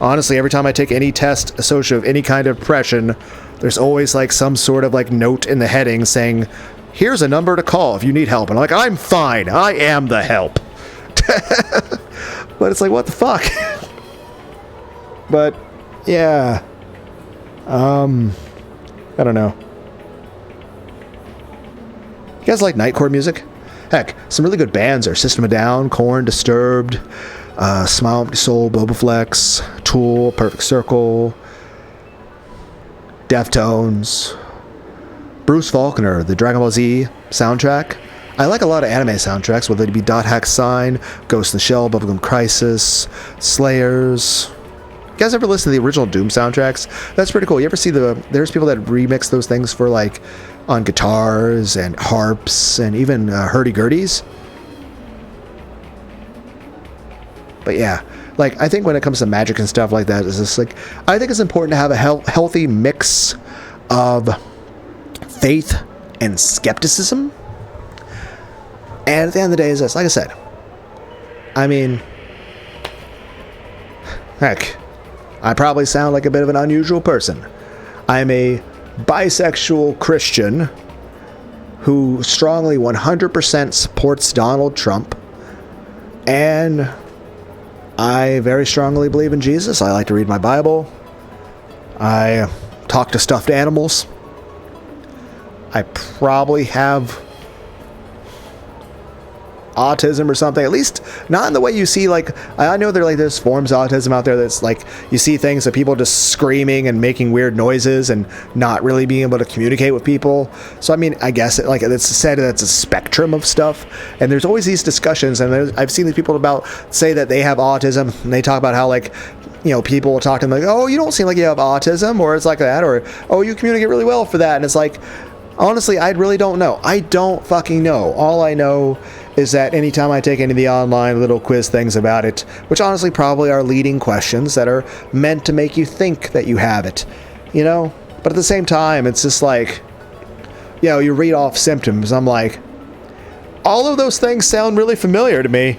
Honestly, every time I take any test associated with any kind of depression, there's always some sort of note in the heading saying, here's a number to call if you need help. And I'm like, I'm fine. I am the help. But it's like, what the fuck? But yeah, I don't know. You guys like nightcore music? Heck, some really good bands are System of a Down, Korn, Disturbed, Smile Empty Soul, Bobaflex, Tool, Perfect Circle, Deftones, Bruce Faulconer, the Dragon Ball Z soundtrack. I like a lot of anime soundtracks, whether it be Dot Hack Sign, Ghost in the Shell, Bubblegum Crisis, Slayers. You guys ever listen to the original Doom soundtracks? That's pretty cool. You ever see there's people that remix those things for on guitars and harps and even hurdy-gurdies? But yeah, I think when it comes to magic and stuff like that, it's just I think it's important to have a healthy mix of faith and skepticism. And at the end of the day is this, like I said, I mean, heck, I probably sound like a bit of an unusual person. I'm a bisexual Christian who strongly 100% supports Donald Trump, and I very strongly believe in Jesus. I like to read my Bible. I talk to stuffed animals. I probably have autism or something, at least not in the way you see I know there's forms of autism out there that's you see things that people just screaming and making weird noises and not really being able to communicate with people. So I mean, I guess it's said that it's a spectrum of stuff, and there's always these discussions, and I've seen these people say that they have autism, and they talk about how people will talk to them oh, you don't seem like you have autism, or it's like that, or oh, you communicate really well for that, and it's honestly, I really don't know. I don't fucking know. All I know is that anytime I take any of the online little quiz things about it, which honestly probably are leading questions that are meant to make you think that you have it, But at the same time, it's just you read off symptoms. I'm like, all of those things sound really familiar to me.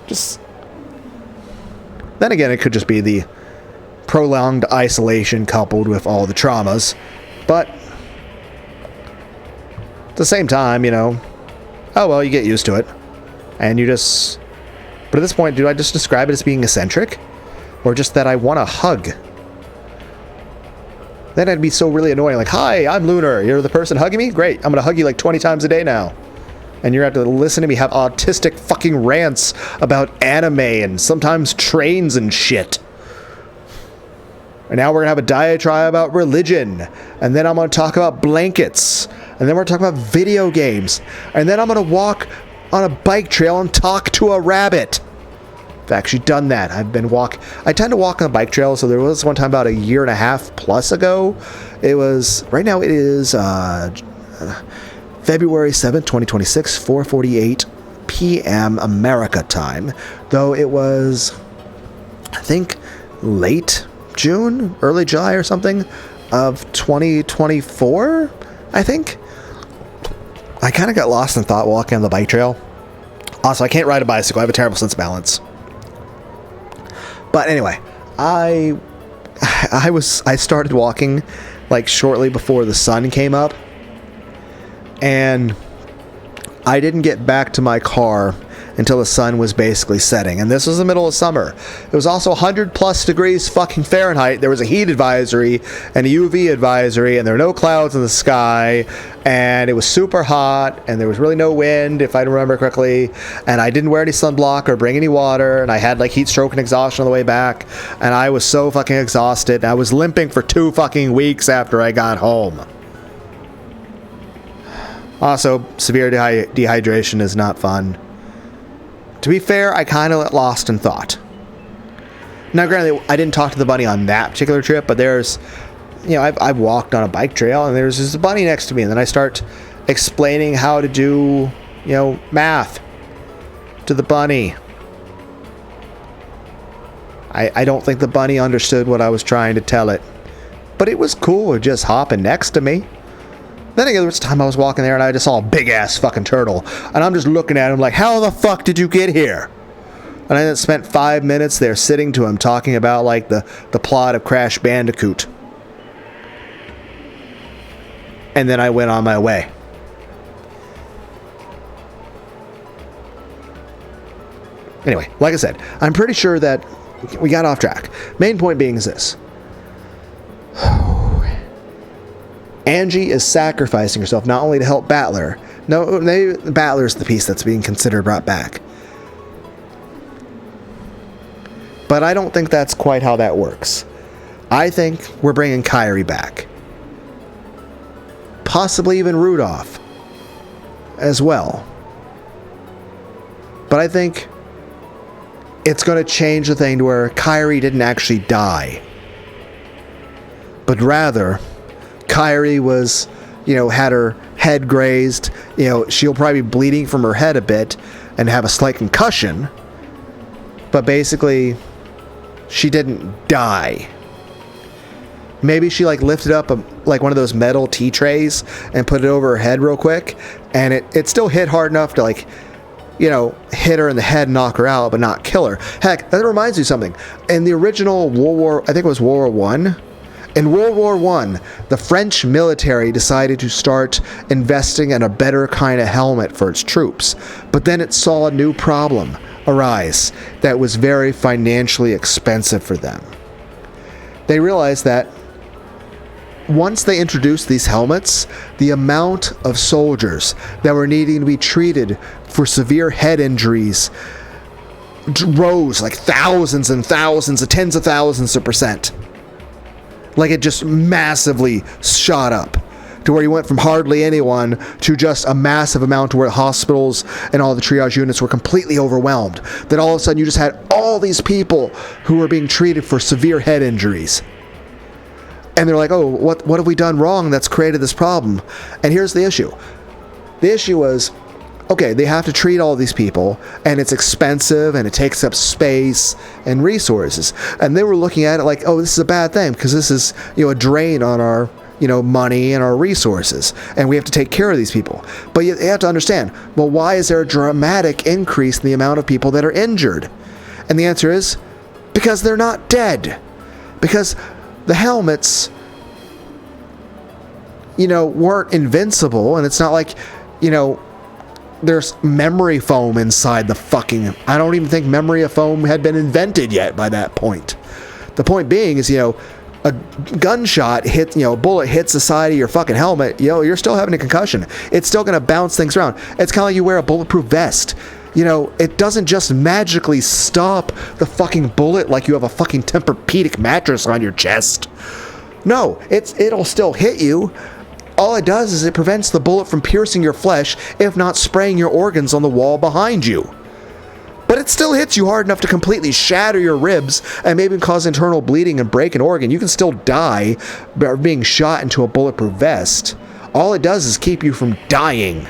Just then again, it could just be the prolonged isolation coupled with all the traumas. But at the same time, you know, oh well, you get used to it. And you just... But at this point, do I just describe it as being eccentric? Or just that I want a hug? Then it'd be so really annoying. Like, hi, I'm Lunar. You're the person hugging me? Great. I'm going to hug you like 20 times a day now. And you're going to have to listen to me have autistic fucking rants about anime and sometimes trains and shit. And now we're going to have a diatribe about religion. And then I'm going to talk about blankets. And then we're going to talk about video games. And then I'm going to walk on a bike trail and talk to a rabbit. I've actually done that. I tend to walk on a bike trail, so there was one time about a year and a half plus ago. Right now it is February 7th, 2026, 4:48 p.m. America time. Though it was, I think, late June, early July or something of 2024, I think. I kind of got lost in thought walking on the bike trail. Also, I can't ride a bicycle. I have a terrible sense of balance. But anyway, I started walking like shortly before the sun came up, and I didn't get back to my car until the sun was basically setting. And this was the middle of summer. It was also 100 plus degrees fucking Fahrenheit. There was a heat advisory and a UV advisory, and there were no clouds in the sky, and it was super hot, and there was really no wind, if I remember correctly, and I didn't wear any sunblock or bring any water, and I had like heat stroke and exhaustion on the way back, and I was so fucking exhausted, and I was limping for 2 fucking weeks after I got home. Also, severe dehydration is not fun. To be fair, I kind of got lost in thought. Now, granted, I didn't talk to the bunny on that particular trip, but there's, you know, I've walked on a bike trail, and there's this bunny next to me, and then I start explaining how to do, you know, math to the bunny. I don't think the bunny understood what I was trying to tell it, but it was cool just hopping next to me. Then again, there was a time I was walking there and I just saw a big-ass fucking turtle. And I'm just looking at him like, how the fuck did you get here? And I then spent 5 minutes there sitting to him talking about, like, the plot of Crash Bandicoot. And then I went on my way. Anyway, like I said, I'm pretty sure that we got off track. Main point being is this. Angie is sacrificing herself not only to help Battler. No, Battler's the piece that's being considered brought back. But I don't think that's quite how that works. I think we're bringing Kyrie back. Possibly even Rudolph as well. But I think it's going to change the thing to where Kyrie didn't actually die. But rather, Kyrie was, you know, had her head grazed. You know, she'll probably be bleeding from her head a bit and have a slight concussion. But basically, she didn't die. Maybe she, like, lifted up, like, one of those metal tea trays and put it over her head real quick. And it still hit hard enough to, like, you know, hit her in the head and knock her out, but not kill her. Heck, that reminds me of something. In the original I think it was World War I. In World War I, the French military decided to start investing in a better kind of helmet for its troops. But then it saw a new problem arise that was very financially expensive for them. They realized that once they introduced these helmets, the amount of soldiers that were needing to be treated for severe head injuries rose like thousands and thousands, tens of thousands of percent. Like, it just massively shot up to where you went from hardly anyone to just a massive amount to where hospitals and all the triage units were completely overwhelmed. Then all of a sudden you just had all these people who were being treated for severe head injuries. And they're like, oh, what have we done wrong that's created this problem? And here's the issue. The issue was, okay, they have to treat all these people, and it's expensive, and it takes up space and resources. And they were looking at it like, oh, this is a bad thing, because this is, you know, a drain on our, you know, money and our resources, and we have to take care of these people. But you have to understand, well, why is there a dramatic increase in the amount of people that are injured? And the answer is, because they're not dead. Because the helmets, weren't invincible, and it's not like, there's memory foam inside the fucking... I don't even think memory foam had been invented yet by that point. The point being is, a gunshot hits, a bullet hits the side of your fucking helmet, you're still having a concussion. It's still going to bounce things around. It's kind of like you wear a bulletproof vest. It doesn't just magically stop the fucking bullet like you have a fucking Tempur-Pedic mattress on your chest. No, it'll still hit you. All it does is it prevents the bullet from piercing your flesh, if not spraying your organs on the wall behind you. But it still hits you hard enough to completely shatter your ribs and maybe cause internal bleeding and break an organ. You can still die by being shot into a bulletproof vest. All it does is keep you from dying.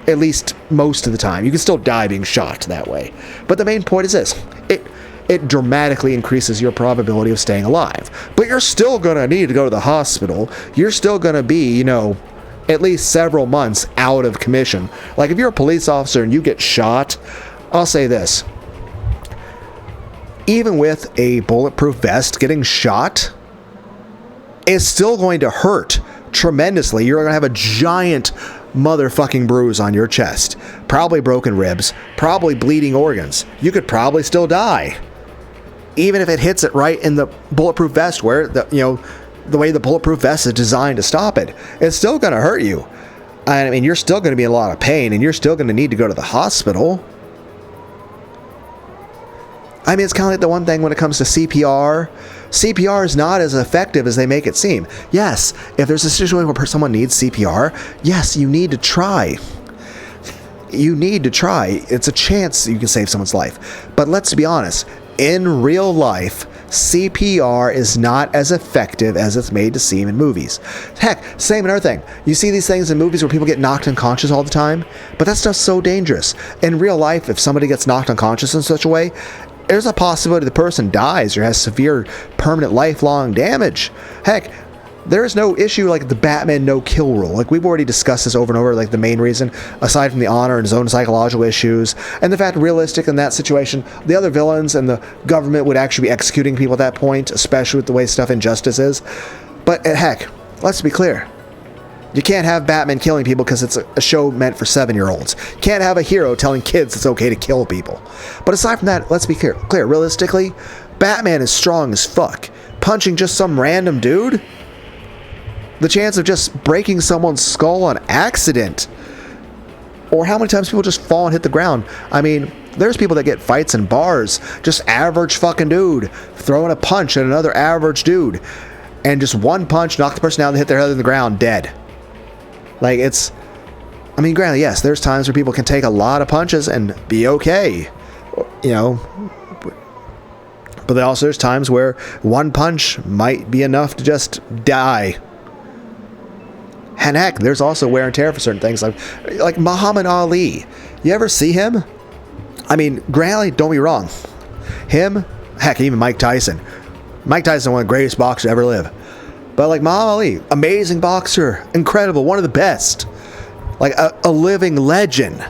At least most of the time. You can still die being shot that way. But the main point is this. It dramatically increases your probability of staying alive. But you're still going to need to go to the hospital. You're still going to be, at least several months out of commission. Like if you're a police officer and you get shot, I'll say this. Even with a bulletproof vest, getting shot is still going to hurt tremendously. You're going to have a giant motherfucking bruise on your chest. Probably broken ribs. Probably bleeding organs. You could probably still die. Even if it hits it right in the bulletproof vest where, the way the bulletproof vest is designed to stop it, it's still going to hurt you. I mean, you're still going to be in a lot of pain, and you're still going to need to go to the hospital. I mean, it's kind of like the one thing when it comes to CPR. CPR is not as effective as they make it seem. Yes, if there's a situation where someone needs CPR, yes, you need to try. You need to try. It's a chance you can save someone's life. But let's be honest. In real life, CPR is not as effective as it's made to seem in movies. Heck, same another thing. You see these things in movies where people get knocked unconscious all the time, but that stuff's so dangerous. In real life, if somebody gets knocked unconscious in such a way, there's a possibility the person dies or has severe, permanent, lifelong damage. Heck, there's no issue like the Batman no-kill rule. Like, we've already discussed this over and over, like the main reason, aside from the honor and his own psychological issues, and the fact realistic in that situation, the other villains and the government would actually be executing people at that point, especially with the way stuff in Justice is. But heck, let's be clear. You can't have Batman killing people because it's a show meant for 7-year-olds. You can't have a hero telling kids it's okay to kill people. But aside from that, let's be clear. Realistically, Batman is strong as fuck. Punching just some random dude? The chance of just breaking someone's skull on accident. Or how many times people just fall and hit the ground. I mean, there's people that get fights in bars. Just average fucking dude throwing a punch at another average dude. And just one punch, knock the person down, and hit their head on the ground, dead. Like, it's... I mean, granted, yes, there's times where people can take a lot of punches and be okay. But then also there's times where one punch might be enough to just die. And heck, there's also wear and tear for certain things, like Muhammad Ali. You ever see him? I mean, granted, don't be wrong. Him, heck, even Mike Tyson. Mike Tyson, one of the greatest boxers to ever live. But like Muhammad Ali, amazing boxer, incredible, one of the best. Like a living legend.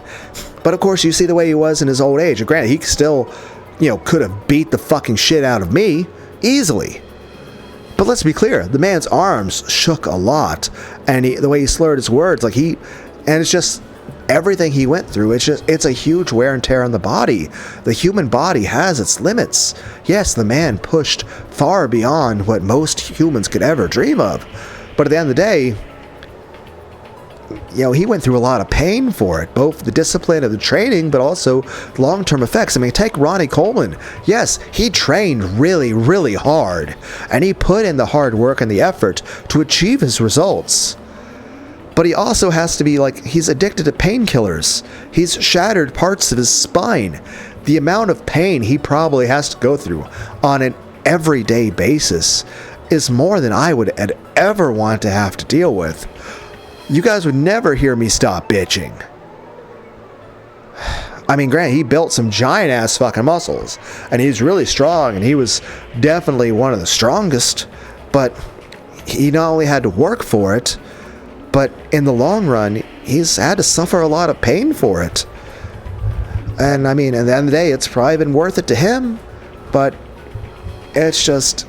But of course, you see the way he was in his old age. Granted, he still, could have beat the fucking shit out of me easily. But let's be clear, the man's arms shook a lot, and the way he slurred his words, and it's just everything he went through. It's a huge wear and tear on the body. The human body has its limits. Yes, the man pushed far beyond what most humans could ever dream of, but at the end of the day, he went through a lot of pain for it, both the discipline of the training, but also long-term effects. I mean, take Ronnie Coleman. Yes, he trained really, really hard, and he put in the hard work and the effort to achieve his results. But he also has to be he's addicted to painkillers. He's shattered parts of his spine. The amount of pain he probably has to go through on an everyday basis is more than I would ever want to have to deal with. You guys would never hear me stop bitching. I mean, granted, he built some giant-ass fucking muscles, and he's really strong, and he was definitely one of the strongest, but he not only had to work for it, but in the long run, he's had to suffer a lot of pain for it. And I mean, at the end of the day, it's probably been worth it to him, but it's just,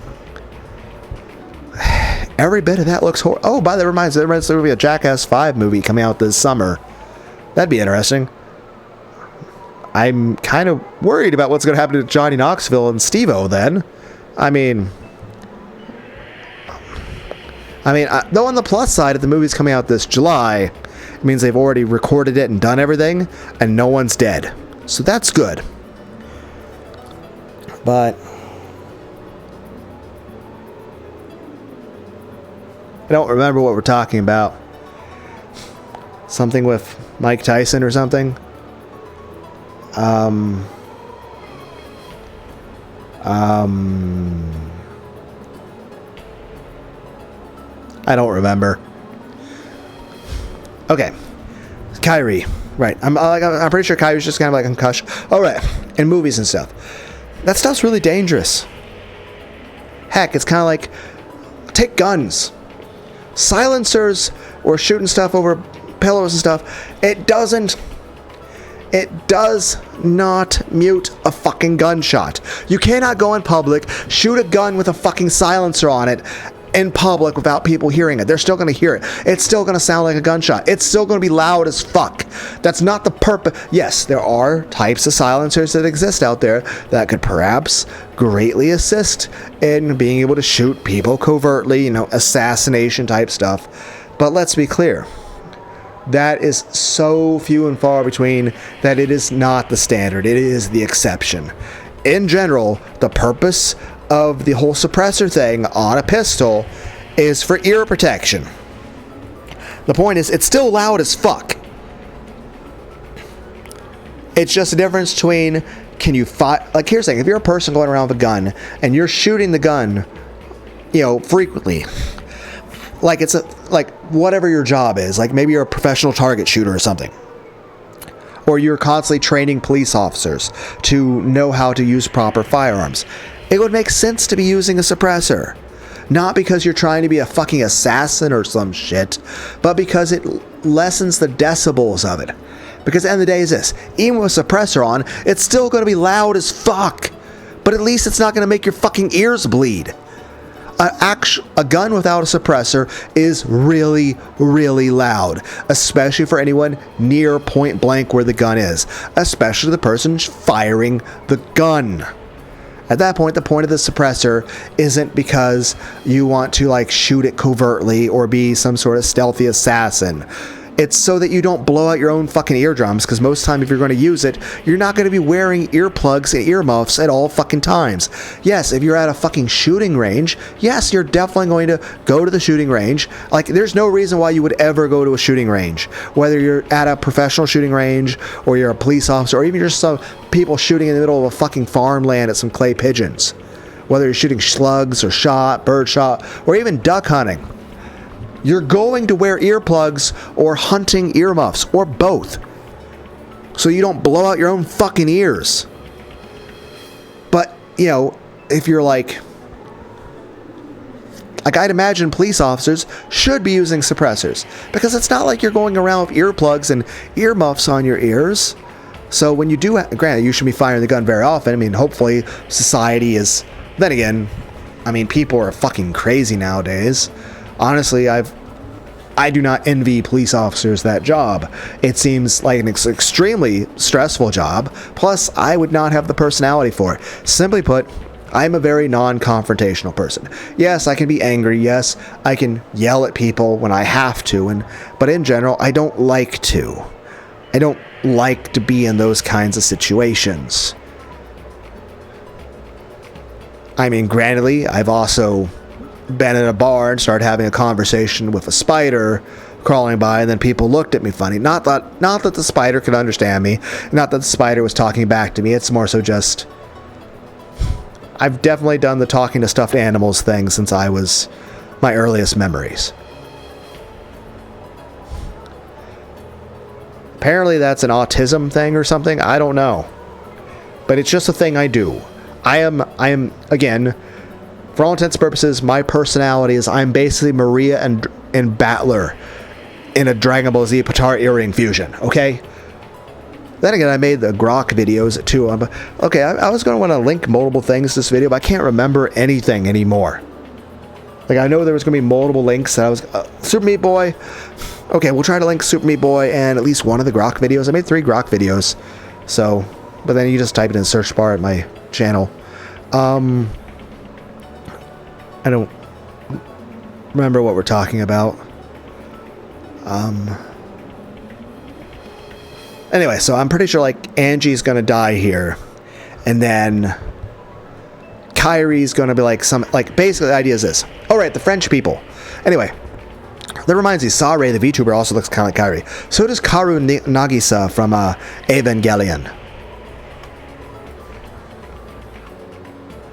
Every bit of that looks horrible. Oh, by the way, there will be a Jackass 5 movie coming out this summer. That'd be interesting. I'm kind of worried about what's going to happen to Johnny Knoxville and Steve-O then. I mean, though on the plus side, if the movie's coming out this July, it means they've already recorded it and done everything, and no one's dead. So that's good. But I don't remember what we're talking about. Something with Mike Tyson or something? I don't remember. Okay. Kyrie. Right. I'm pretty sure Kyrie's just kind of like concussion. All right. In movies and stuff. That stuff's really dangerous. Heck, it's kind of like, take guns. Silencers or shooting stuff over pillows and stuff. It does not mute a fucking gunshot. You cannot go in public, shoot a gun with a fucking silencer on it in public without people hearing it. They're still going to hear it. It's still going to sound like a gunshot. It's still going to be loud as fuck. That's not the purpose. Yes, there are types of silencers that exist out there that could perhaps greatly assist in being able to shoot people covertly, assassination type stuff. But let's be clear. That is so few and far between that it is not the standard. It is the exception. In general, the purpose of the whole suppressor thing on a pistol is for ear protection. The point is, it's still loud as fuck. It's just a difference between, can you fight? Like, here's the thing, if you're a person going around with a gun and you're shooting the gun, frequently, like it's like whatever your job is, like maybe you're a professional target shooter or something, or you're constantly training police officers to know how to use proper firearms, it would make sense to be using a suppressor. Not because you're trying to be a fucking assassin or some shit, but because it lessens the decibels of it. Because at the end of the day is this, even with a suppressor on, it's still going to be loud as fuck, but at least it's not going to make your fucking ears bleed. A gun without a suppressor is really, really loud, especially for anyone near point blank where the gun is, especially the person firing the gun. At that point, the point of the suppressor isn't because you want to shoot it covertly or be some sort of stealthy assassin. It's so that you don't blow out your own fucking eardrums, because most time if you're going to use it, you're not going to be wearing earplugs and earmuffs at all fucking times. Yes, if you're at a fucking shooting range, yes, you're definitely going to go to the shooting range. There's no reason why you would ever go to a shooting range. Whether you're at a professional shooting range, or you're a police officer, or even just some people shooting in the middle of a fucking farmland at some clay pigeons. Whether you're shooting slugs, or bird shot, or even duck hunting. You're going to wear earplugs or hunting earmuffs, or both, so you don't blow out your own fucking ears. But, if you're I'd imagine police officers should be using suppressors, because it's not like you're going around with earplugs and earmuffs on your ears. So when you do, granted, you should be firing the gun very often. Hopefully society is, then again, people are fucking crazy nowadays. Honestly, I do not envy police officers that job. It seems like an extremely stressful job. Plus, I would not have the personality for it. Simply put, I'm a very non-confrontational person. Yes, I can be angry. Yes, I can yell at people when I have to. But in general, I don't like to. I don't like to be in those kinds of situations. Grantedly, I've also been at a bar and started having a conversation with a spider crawling by, and then people looked at me funny. Not that the spider could understand me, not that the spider was talking back to me. It's more so just, I've definitely done the talking to stuffed animals thing since I was my earliest memories. Apparently that's an autism thing or something. I don't know, but it's just a thing I do. I am again, for all intents and purposes, my personality is I'm basically Maria and Battler in a Dragon Ball Z Potara earring fusion, okay? Then again, I made the Grok videos too. Okay, I was going to want to link multiple things to this video, but I can't remember anything anymore. Like, I know there was going to be multiple links. I was, Super Meat Boy. Okay, we'll try to link Super Meat Boy and at least one of the Grok videos. I made 3 Grok videos. So, but then you just type it in the search bar at my channel. I don't remember what we're talking about. Anyway, so I'm pretty sure, like, Angie's gonna die here. And then Kyrie's gonna be like basically the idea is this. Alright, the French people. Anyway, that reminds me, Sare, the VTuber, also looks kind of like Kyrie. So does Karu Nagisa from Evangelion.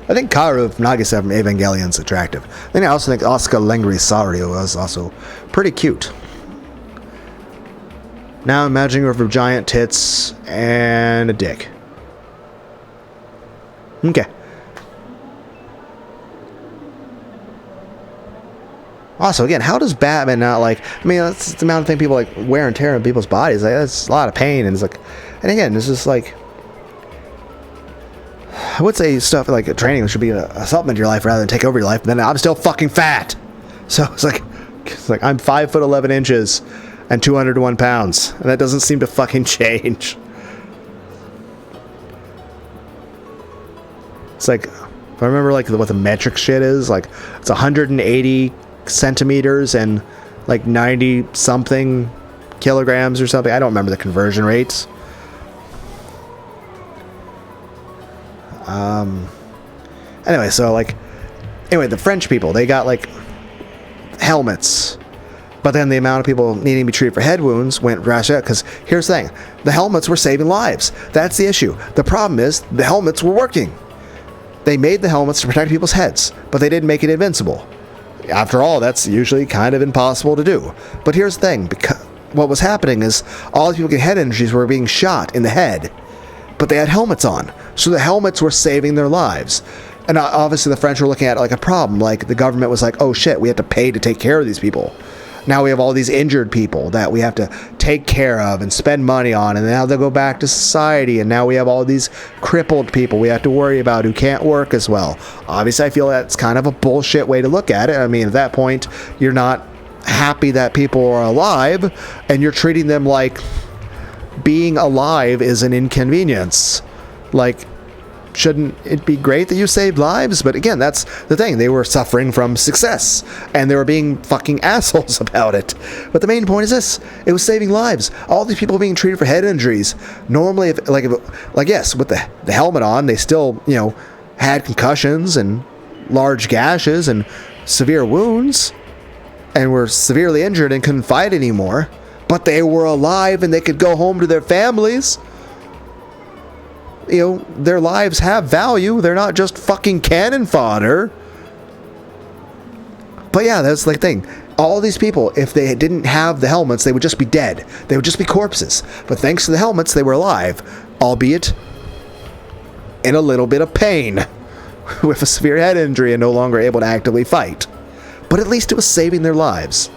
I think Karu Nagisa from Evangelion's attractive. Then I also think Asuka Lengri Sario was also pretty cute. Now imagining her with giant tits and a dick. Okay. Also, again, how does Batman not, like... I mean, that's the amount of thing people, like, wear and tear on people's bodies. Like, that's a lot of pain, and it's like... And again, it's just, like... I would say stuff like training should be a supplement to your life rather than take over your life, but then I'm still fucking fat! So, it's like I'm 5'11" and 201 pounds, and that doesn't seem to fucking change. It's like... If I remember, like, what the metric shit is, like, it's 180... centimeters and like 90 something kilograms or something. I don't remember the conversion rates. Anyway, so like, anyway, the French people, they got like helmets, but then the amount of people needing to be treated for head wounds went drastically up, because here's the thing, the helmets were saving lives. That's the issue. The problem is the helmets were working. They made the helmets to protect people's heads, but they didn't make it invincible. After all, that's usually kind of impossible to do. But here's the thing, because what was happening is all the people getting head injuries were being shot in the head, but they had helmets on, so the helmets were saving their lives. And obviously the French were looking at it like a problem, like the government was like, oh shit, we have to pay to take care of these people. Now we have all these injured people that we have to take care of and spend money on, and now they'll go back to society, and now we have all these crippled people we have to worry about who can't work as well. Obviously, I feel that's kind of a bullshit way to look at it. I mean, at that point, you're not happy that people are alive, and you're treating them like being alive is an inconvenience. Like, shouldn't it be great that you saved lives? But again, that's the thing. They were suffering from success, and they were being fucking assholes about it. But the main point is this. It was saving lives. All these people being treated for head injuries. Normally, if yes, with the helmet on, they still, you know, had concussions and large gashes and severe wounds, and were severely injured and couldn't fight anymore. But they were alive, and they could go home to their families. You know, their lives have value. They're not just fucking cannon fodder. But yeah, that's the thing. All these people, if they didn't have the helmets, they would just be dead. They would just be corpses. But thanks to the helmets, they were alive. Albeit in a little bit of pain. With a severe head injury and no longer able to actively fight. But at least it was saving their lives.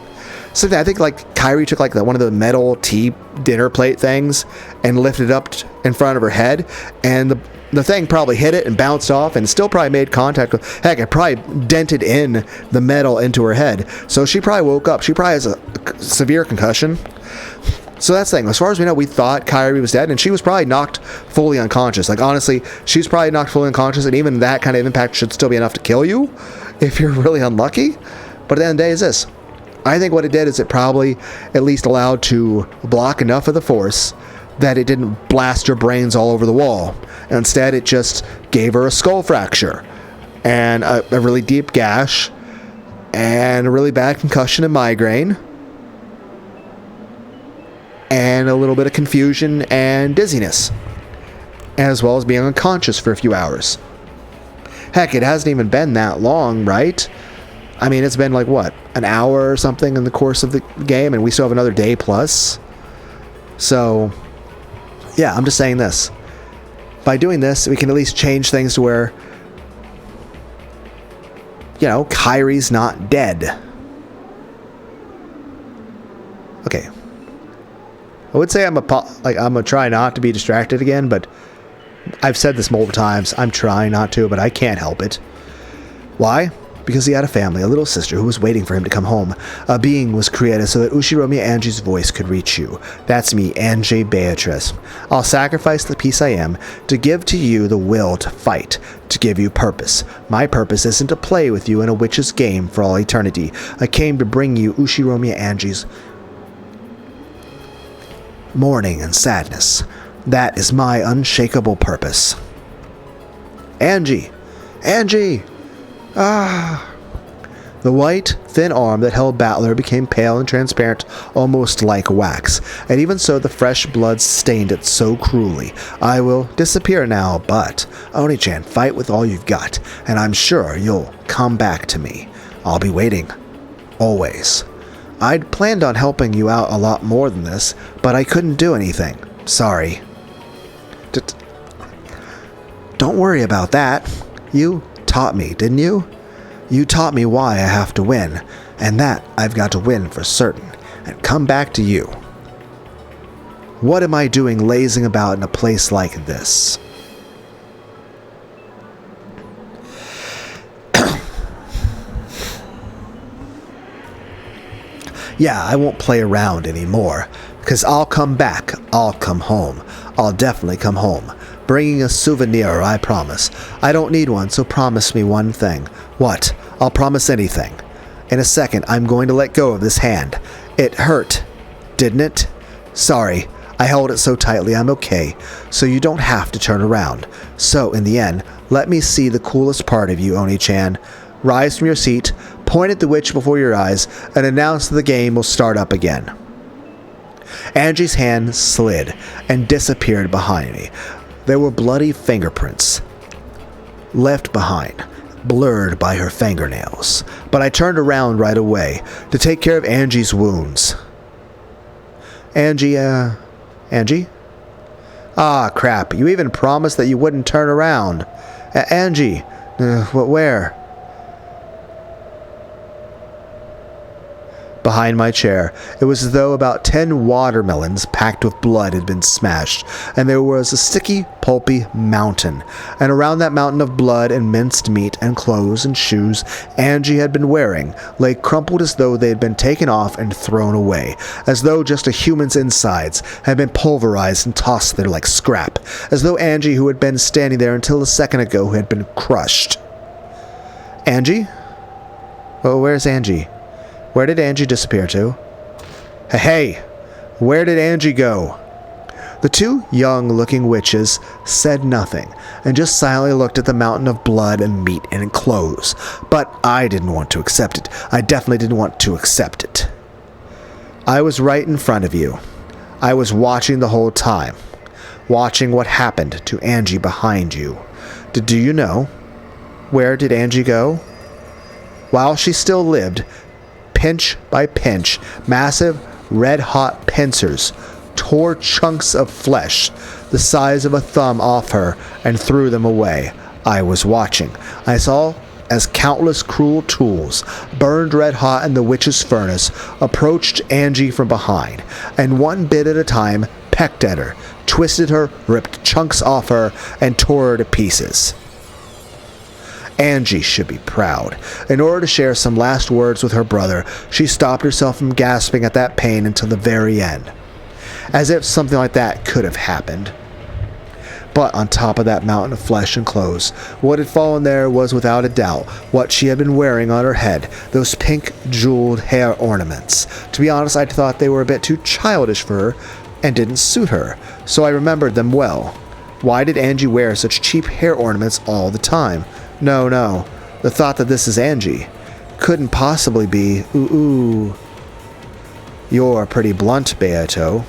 So I think like Kyrie took like one of the metal tea dinner plate things and lifted it up in front of her head, and the thing probably hit it and bounced off, and still probably made contact with, heck, it probably dented in the metal into her head. So she probably woke up. She probably has a severe concussion. So that's the thing. As far as we know, we thought Kyrie was dead, and she was probably knocked fully unconscious. Like, honestly, she's probably knocked fully unconscious, and even that kind of impact should still be enough to kill you if you're really unlucky. But at the end of the day is this. I think what it did is it probably at least allowed to block enough of the force that it didn't blast her brains all over the wall. Instead, it just gave her a skull fracture and a really deep gash and a really bad concussion and migraine and a little bit of confusion and dizziness, as well as being unconscious for a few hours. Heck, it hasn't even been that long, right? I mean, it's been like, what, an hour or something in the course of the game, and we still have another day plus. So, yeah, I'm just saying this. By doing this, we can at least change things to where, you know, Kyrie's not dead. Okay. I would say I'm gonna try not to be distracted again, but I've said this multiple times. I'm trying not to, but I can't help it. Why? because he had a family, a little sister who was waiting for him to come home. A being was created so that Ushiromi Anji's voice could reach you. That's me, Anji Beatrice. I'll sacrifice the piece I am to give to you the will to fight, to give you purpose. My purpose isn't to play with you in a witch's game for all eternity. I came to bring you Ushiromi Anji's mourning and sadness. That is my unshakable purpose. Anji! Anji! Ah! The white, thin arm that held Battler became pale and transparent, almost like wax, and even so the fresh blood stained it so cruelly. I will disappear now, but, Oni-chan, fight with all you've got, and I'm sure you'll come back to me. I'll be waiting. Always. I'd planned on helping you out a lot more than this, but I couldn't do anything. Sorry. Don't worry about that. You taught me, didn't you? You taught me why I have to win, and that I've got to win for certain, and come back to you. What am I doing lazing about in a place like this? Yeah, I won't play around anymore, because I'll come back, I'll come home. I'll definitely come home. Bringing a souvenir, I promise. I don't need one, so promise me one thing. What? I'll promise anything. In a second, I'm going to let go of this hand. It hurt, didn't it? Sorry, I held it so tightly I'm okay, so you don't have to turn around. So, in the end, let me see the coolest part of you, Oni-chan. Rise from your seat, point at the witch before your eyes, and announce that the game will start up again. Angie's hand slid and disappeared behind me. There were bloody fingerprints left behind, blurred by her fingernails. But I turned around right away to take care of Angie's wounds. Angie? Ah, crap. You even promised that you wouldn't turn around. Angie? Where? Behind my chair, it was as though about 10 watermelons packed with blood had been smashed, and there was a sticky, pulpy mountain. And around that mountain of blood and minced meat and clothes and shoes Angie had been wearing lay crumpled as though they had been taken off and thrown away, as though just a human's insides had been pulverized and tossed there like scrap, as though Angie, who had been standing there until a second ago, had been crushed. Angie? Oh, where's Angie? Where did Angie disappear to? Hey, where did Angie go? The two young-looking witches said nothing, and just silently looked at the mountain of blood and meat and clothes. But I didn't want to accept it. I definitely didn't want to accept it. I was right in front of you. I was watching the whole time. Watching what happened to Angie behind you. Do you know? Where did Angie go? While she still lived, pinch by pinch, massive, red-hot pincers tore chunks of flesh the size of a thumb off her and threw them away. I was watching. I saw as countless cruel tools, burned red-hot in the witch's furnace, approached Angie from behind, and one bit at a time pecked at her, twisted her, ripped chunks off her, and tore her to pieces. Angie should be proud. In order to share some last words with her brother, she stopped herself from gasping at that pain until the very end. As if something like that could have happened. But on top of that mountain of flesh and clothes, what had fallen there was without a doubt what she had been wearing on her head, those pink jeweled hair ornaments. To be honest, I thought they were a bit too childish for her and didn't suit her, so I remembered them well. Why did Angie wear such cheap hair ornaments all the time? No, the thought that this is Angie couldn't possibly be. Ooh. You're pretty blunt, Beato.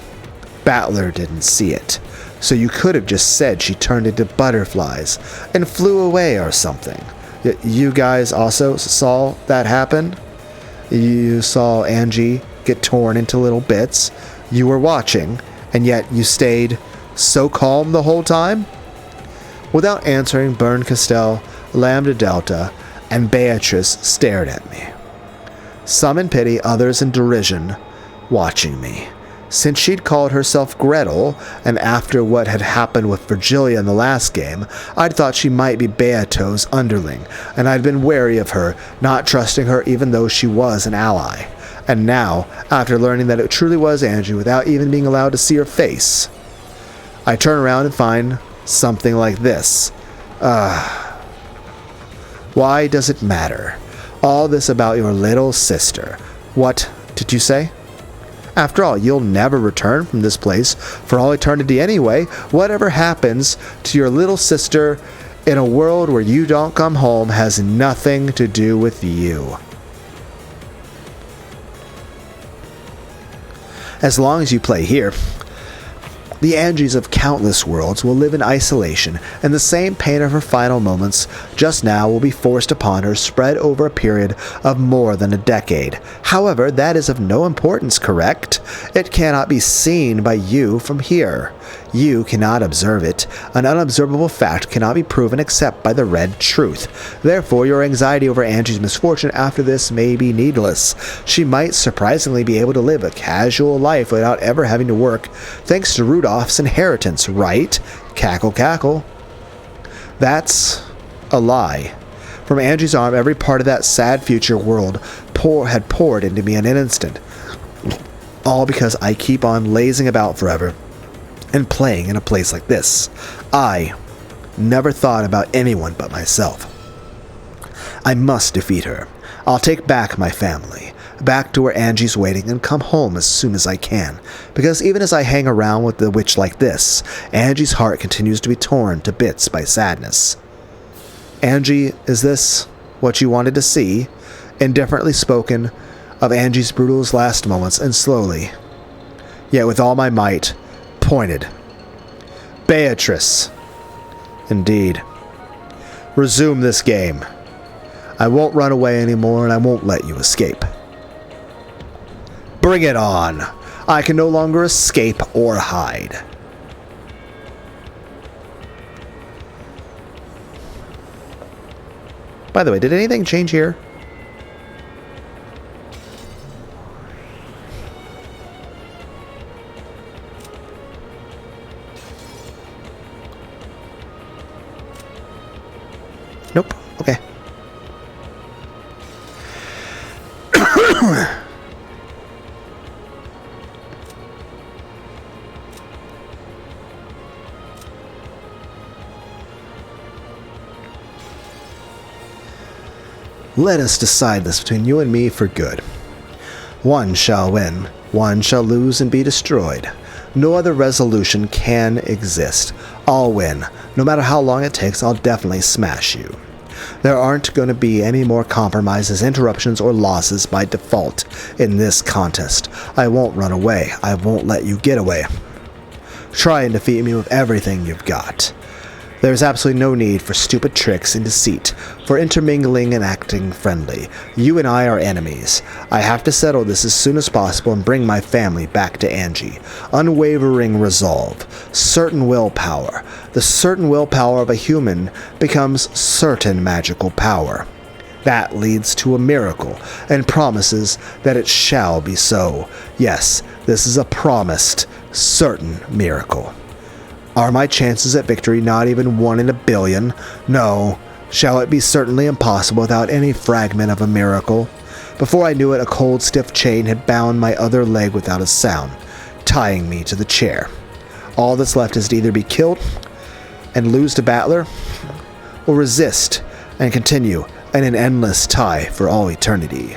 Battler didn't see it, so you could have just said she turned into butterflies and flew away or something. You guys also saw that happen? You saw Angie get torn into little bits. You were watching, and yet you stayed so calm the whole time? Without answering, Bern Castell, Lambda Delta, and Beatrice stared at me. Some in pity, others in derision, watching me. Since she'd called herself Gretel, and after what had happened with Virgilia in the last game, I'd thought she might be Beato's underling, and I'd been wary of her, not trusting her even though she was an ally. And now, after learning that it truly was Angie without even being allowed to see her face, I turn around and find something like this. Why does it matter? All this about your little sister. What did you say? After all, you'll never return from this place for all eternity anyway. Whatever happens to your little sister in a world where you don't come home has nothing to do with you. As long as you play here, the Angies of countless worlds will live in isolation, and the same pain of her final moments just now will be forced upon her, spread over a period of more than a decade. However, that is of no importance, correct? It cannot be seen by you from here. You cannot observe it. An unobservable fact cannot be proven except by the red truth. Therefore, your anxiety over Angie's misfortune after this may be needless. She might surprisingly be able to live a casual life without ever having to work, thanks to Rudolph's inheritance, right? Cackle, cackle. That's a lie. From Angie's arm, every part of that sad future world had poured into me in an instant. All because I keep on lazing about forever and playing in a place like this. I never thought about anyone but myself. I must defeat her. I'll take back my family, back to where Angie's waiting, and come home as soon as I can. Because even as I hang around with the witch like this, Angie's heart continues to be torn to bits by sadness. Angie, is this what you wanted to see? Indifferently spoken of Angie's brutal last moments, and slowly, yet with all my might, pointed. Beatrice. Indeed. Resume this game. I won't run away anymore, and I won't let you escape. Bring it on. I can no longer escape or hide. By the way, did anything change here? Nope. Okay. Let us decide this between you and me for good. One shall win, one shall lose and be destroyed. No other resolution can exist. I'll win. No matter how long it takes, I'll definitely smash you. There aren't going to be any more compromises, interruptions, or losses by default in this contest. I won't run away. I won't let you get away. Try and defeat me with everything you've got. There's absolutely no need for stupid tricks and deceit, for intermingling and acting friendly. You and I are enemies. I have to settle this as soon as possible and bring my family back to Angie. Unwavering resolve, certain willpower. The certain willpower of a human becomes certain magical power. That leads to a miracle, and promises that it shall be so. Yes, this is a promised, certain miracle. Are my chances at victory not even 1 in a billion? No. Shall it be certainly impossible without any fragment of a miracle? Before I knew it, a cold, stiff chain had bound my other leg without a sound, tying me to the chair. All that's left is to either be killed and lose to Battler, or resist and continue in an endless tie for all eternity.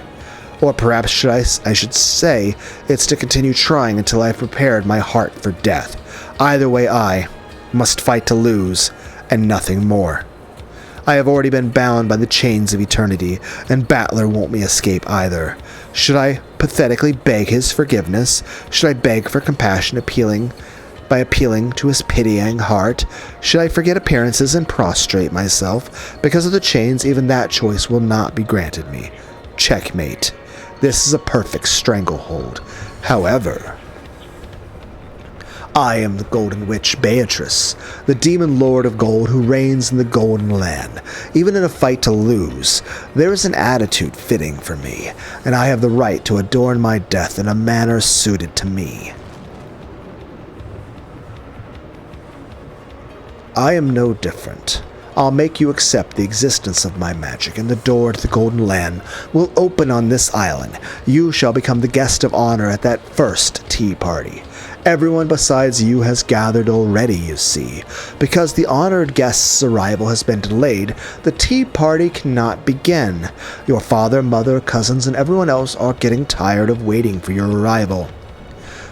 Or perhaps I should say it's to continue trying until I've prepared my heart for death. Either way, I must fight to lose, and nothing more. I have already been bound by the chains of eternity, and Battler won't me escape either. Should I pathetically beg his forgiveness? Should I beg for compassion by appealing to his pitying heart? Should I forget appearances and prostrate myself? Because of the chains, even that choice will not be granted me. Checkmate. This is a perfect stranglehold. However, I am the Golden Witch Beatrice, the demon lord of gold who reigns in the Golden Land. Even in a fight to lose, there is an attitude fitting for me, and I have the right to adorn my death in a manner suited to me. I am no different. I'll make you accept the existence of my magic, and the door to the Golden Land will open on this island. You shall become the guest of honor at that first tea party. Everyone besides you has gathered already, you see. Because the honored guest's arrival has been delayed, the tea party cannot begin. Your father, mother, cousins, and everyone else are getting tired of waiting for your arrival.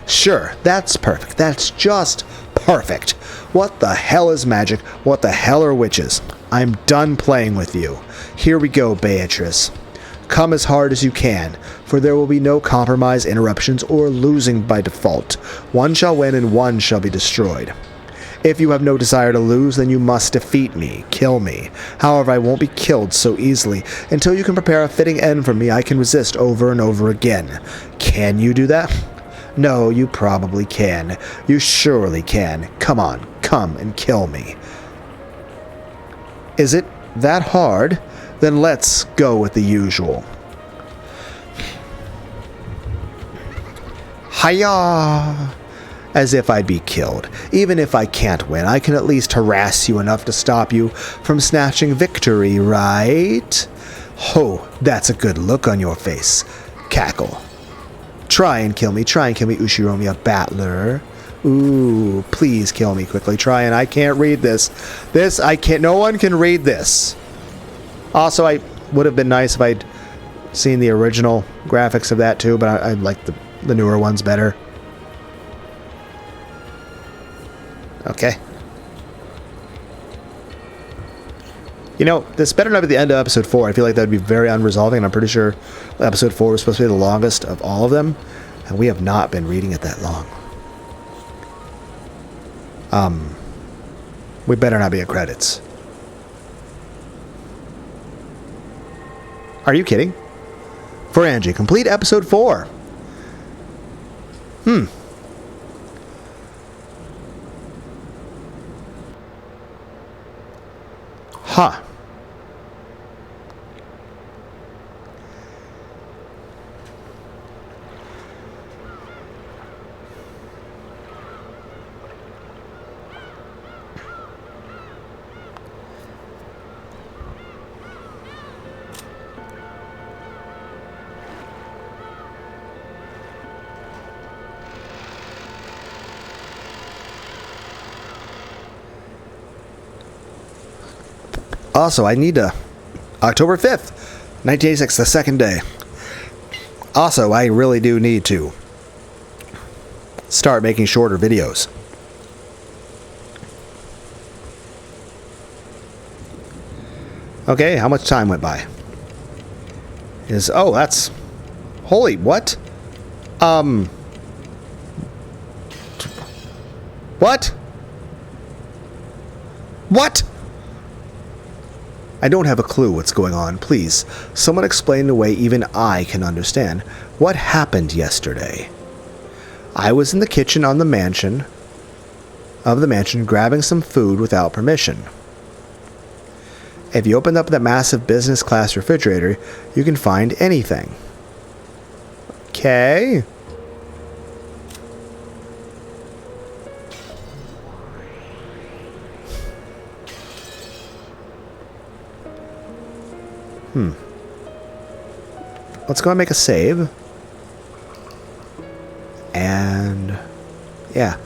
Sure, that's perfect. That's just perfect. What the hell is magic? What the hell are witches? I'm done playing with you. Here we go, Beatrice. Come as hard as you can, for there will be no compromise, interruptions, or losing by default. One shall win and one shall be destroyed. If you have no desire to lose, then you must defeat me, kill me. However, I won't be killed so easily. Until you can prepare a fitting end for me, I can resist over and over again. Can you do that? No, you probably can. You surely can. Come on, come and kill me. Is it that hard? Then let's go with the usual. Hiya! As if I'd be killed. Even if I can't win, I can at least harass you enough to stop you from snatching victory, right? Ho, that's a good look on your face. Cackle. Try and kill me, Ushiromi, a battler. Ooh, please kill me quickly. Try and I can't read this. No one can read this. Also, I would have been nice if I'd seen the original graphics of that too, but I like the newer ones better. Okay. You know, this better not be the end of episode 4. I feel like that would be very unresolving, and I'm pretty sure episode 4 was supposed to be the longest of all of them, and we have not been reading it that long. We better not be at credits. Are you kidding? For Angie, complete episode 4. Huh. Also, I need to... October 5th, 1986, the second day. Also, I really do need to start making shorter videos. Okay, how much time went by? Oh, that's... Holy, what? What? What? I don't have a clue what's going on. Please, someone explain in a way even I can understand. What happened yesterday? I was in the kitchen of the mansion grabbing some food without permission. If you open up that massive business class refrigerator, you can find anything. Okay. Let's go and make a save. And yeah.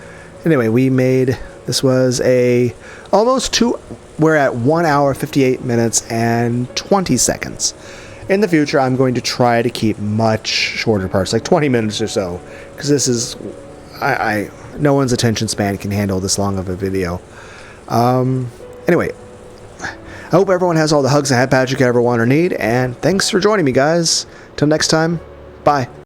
Anyway, we made, this was a almost 2, we're at 1 hour, 58 minutes, and 20 seconds. In the future, I'm going to try to keep much shorter parts, like 20 minutes or so, because this is, no one's attention span can handle this long of a video. Anyway, I hope everyone has all the hugs and head pats you could ever want or need, and thanks for joining me, guys. Till next time, bye.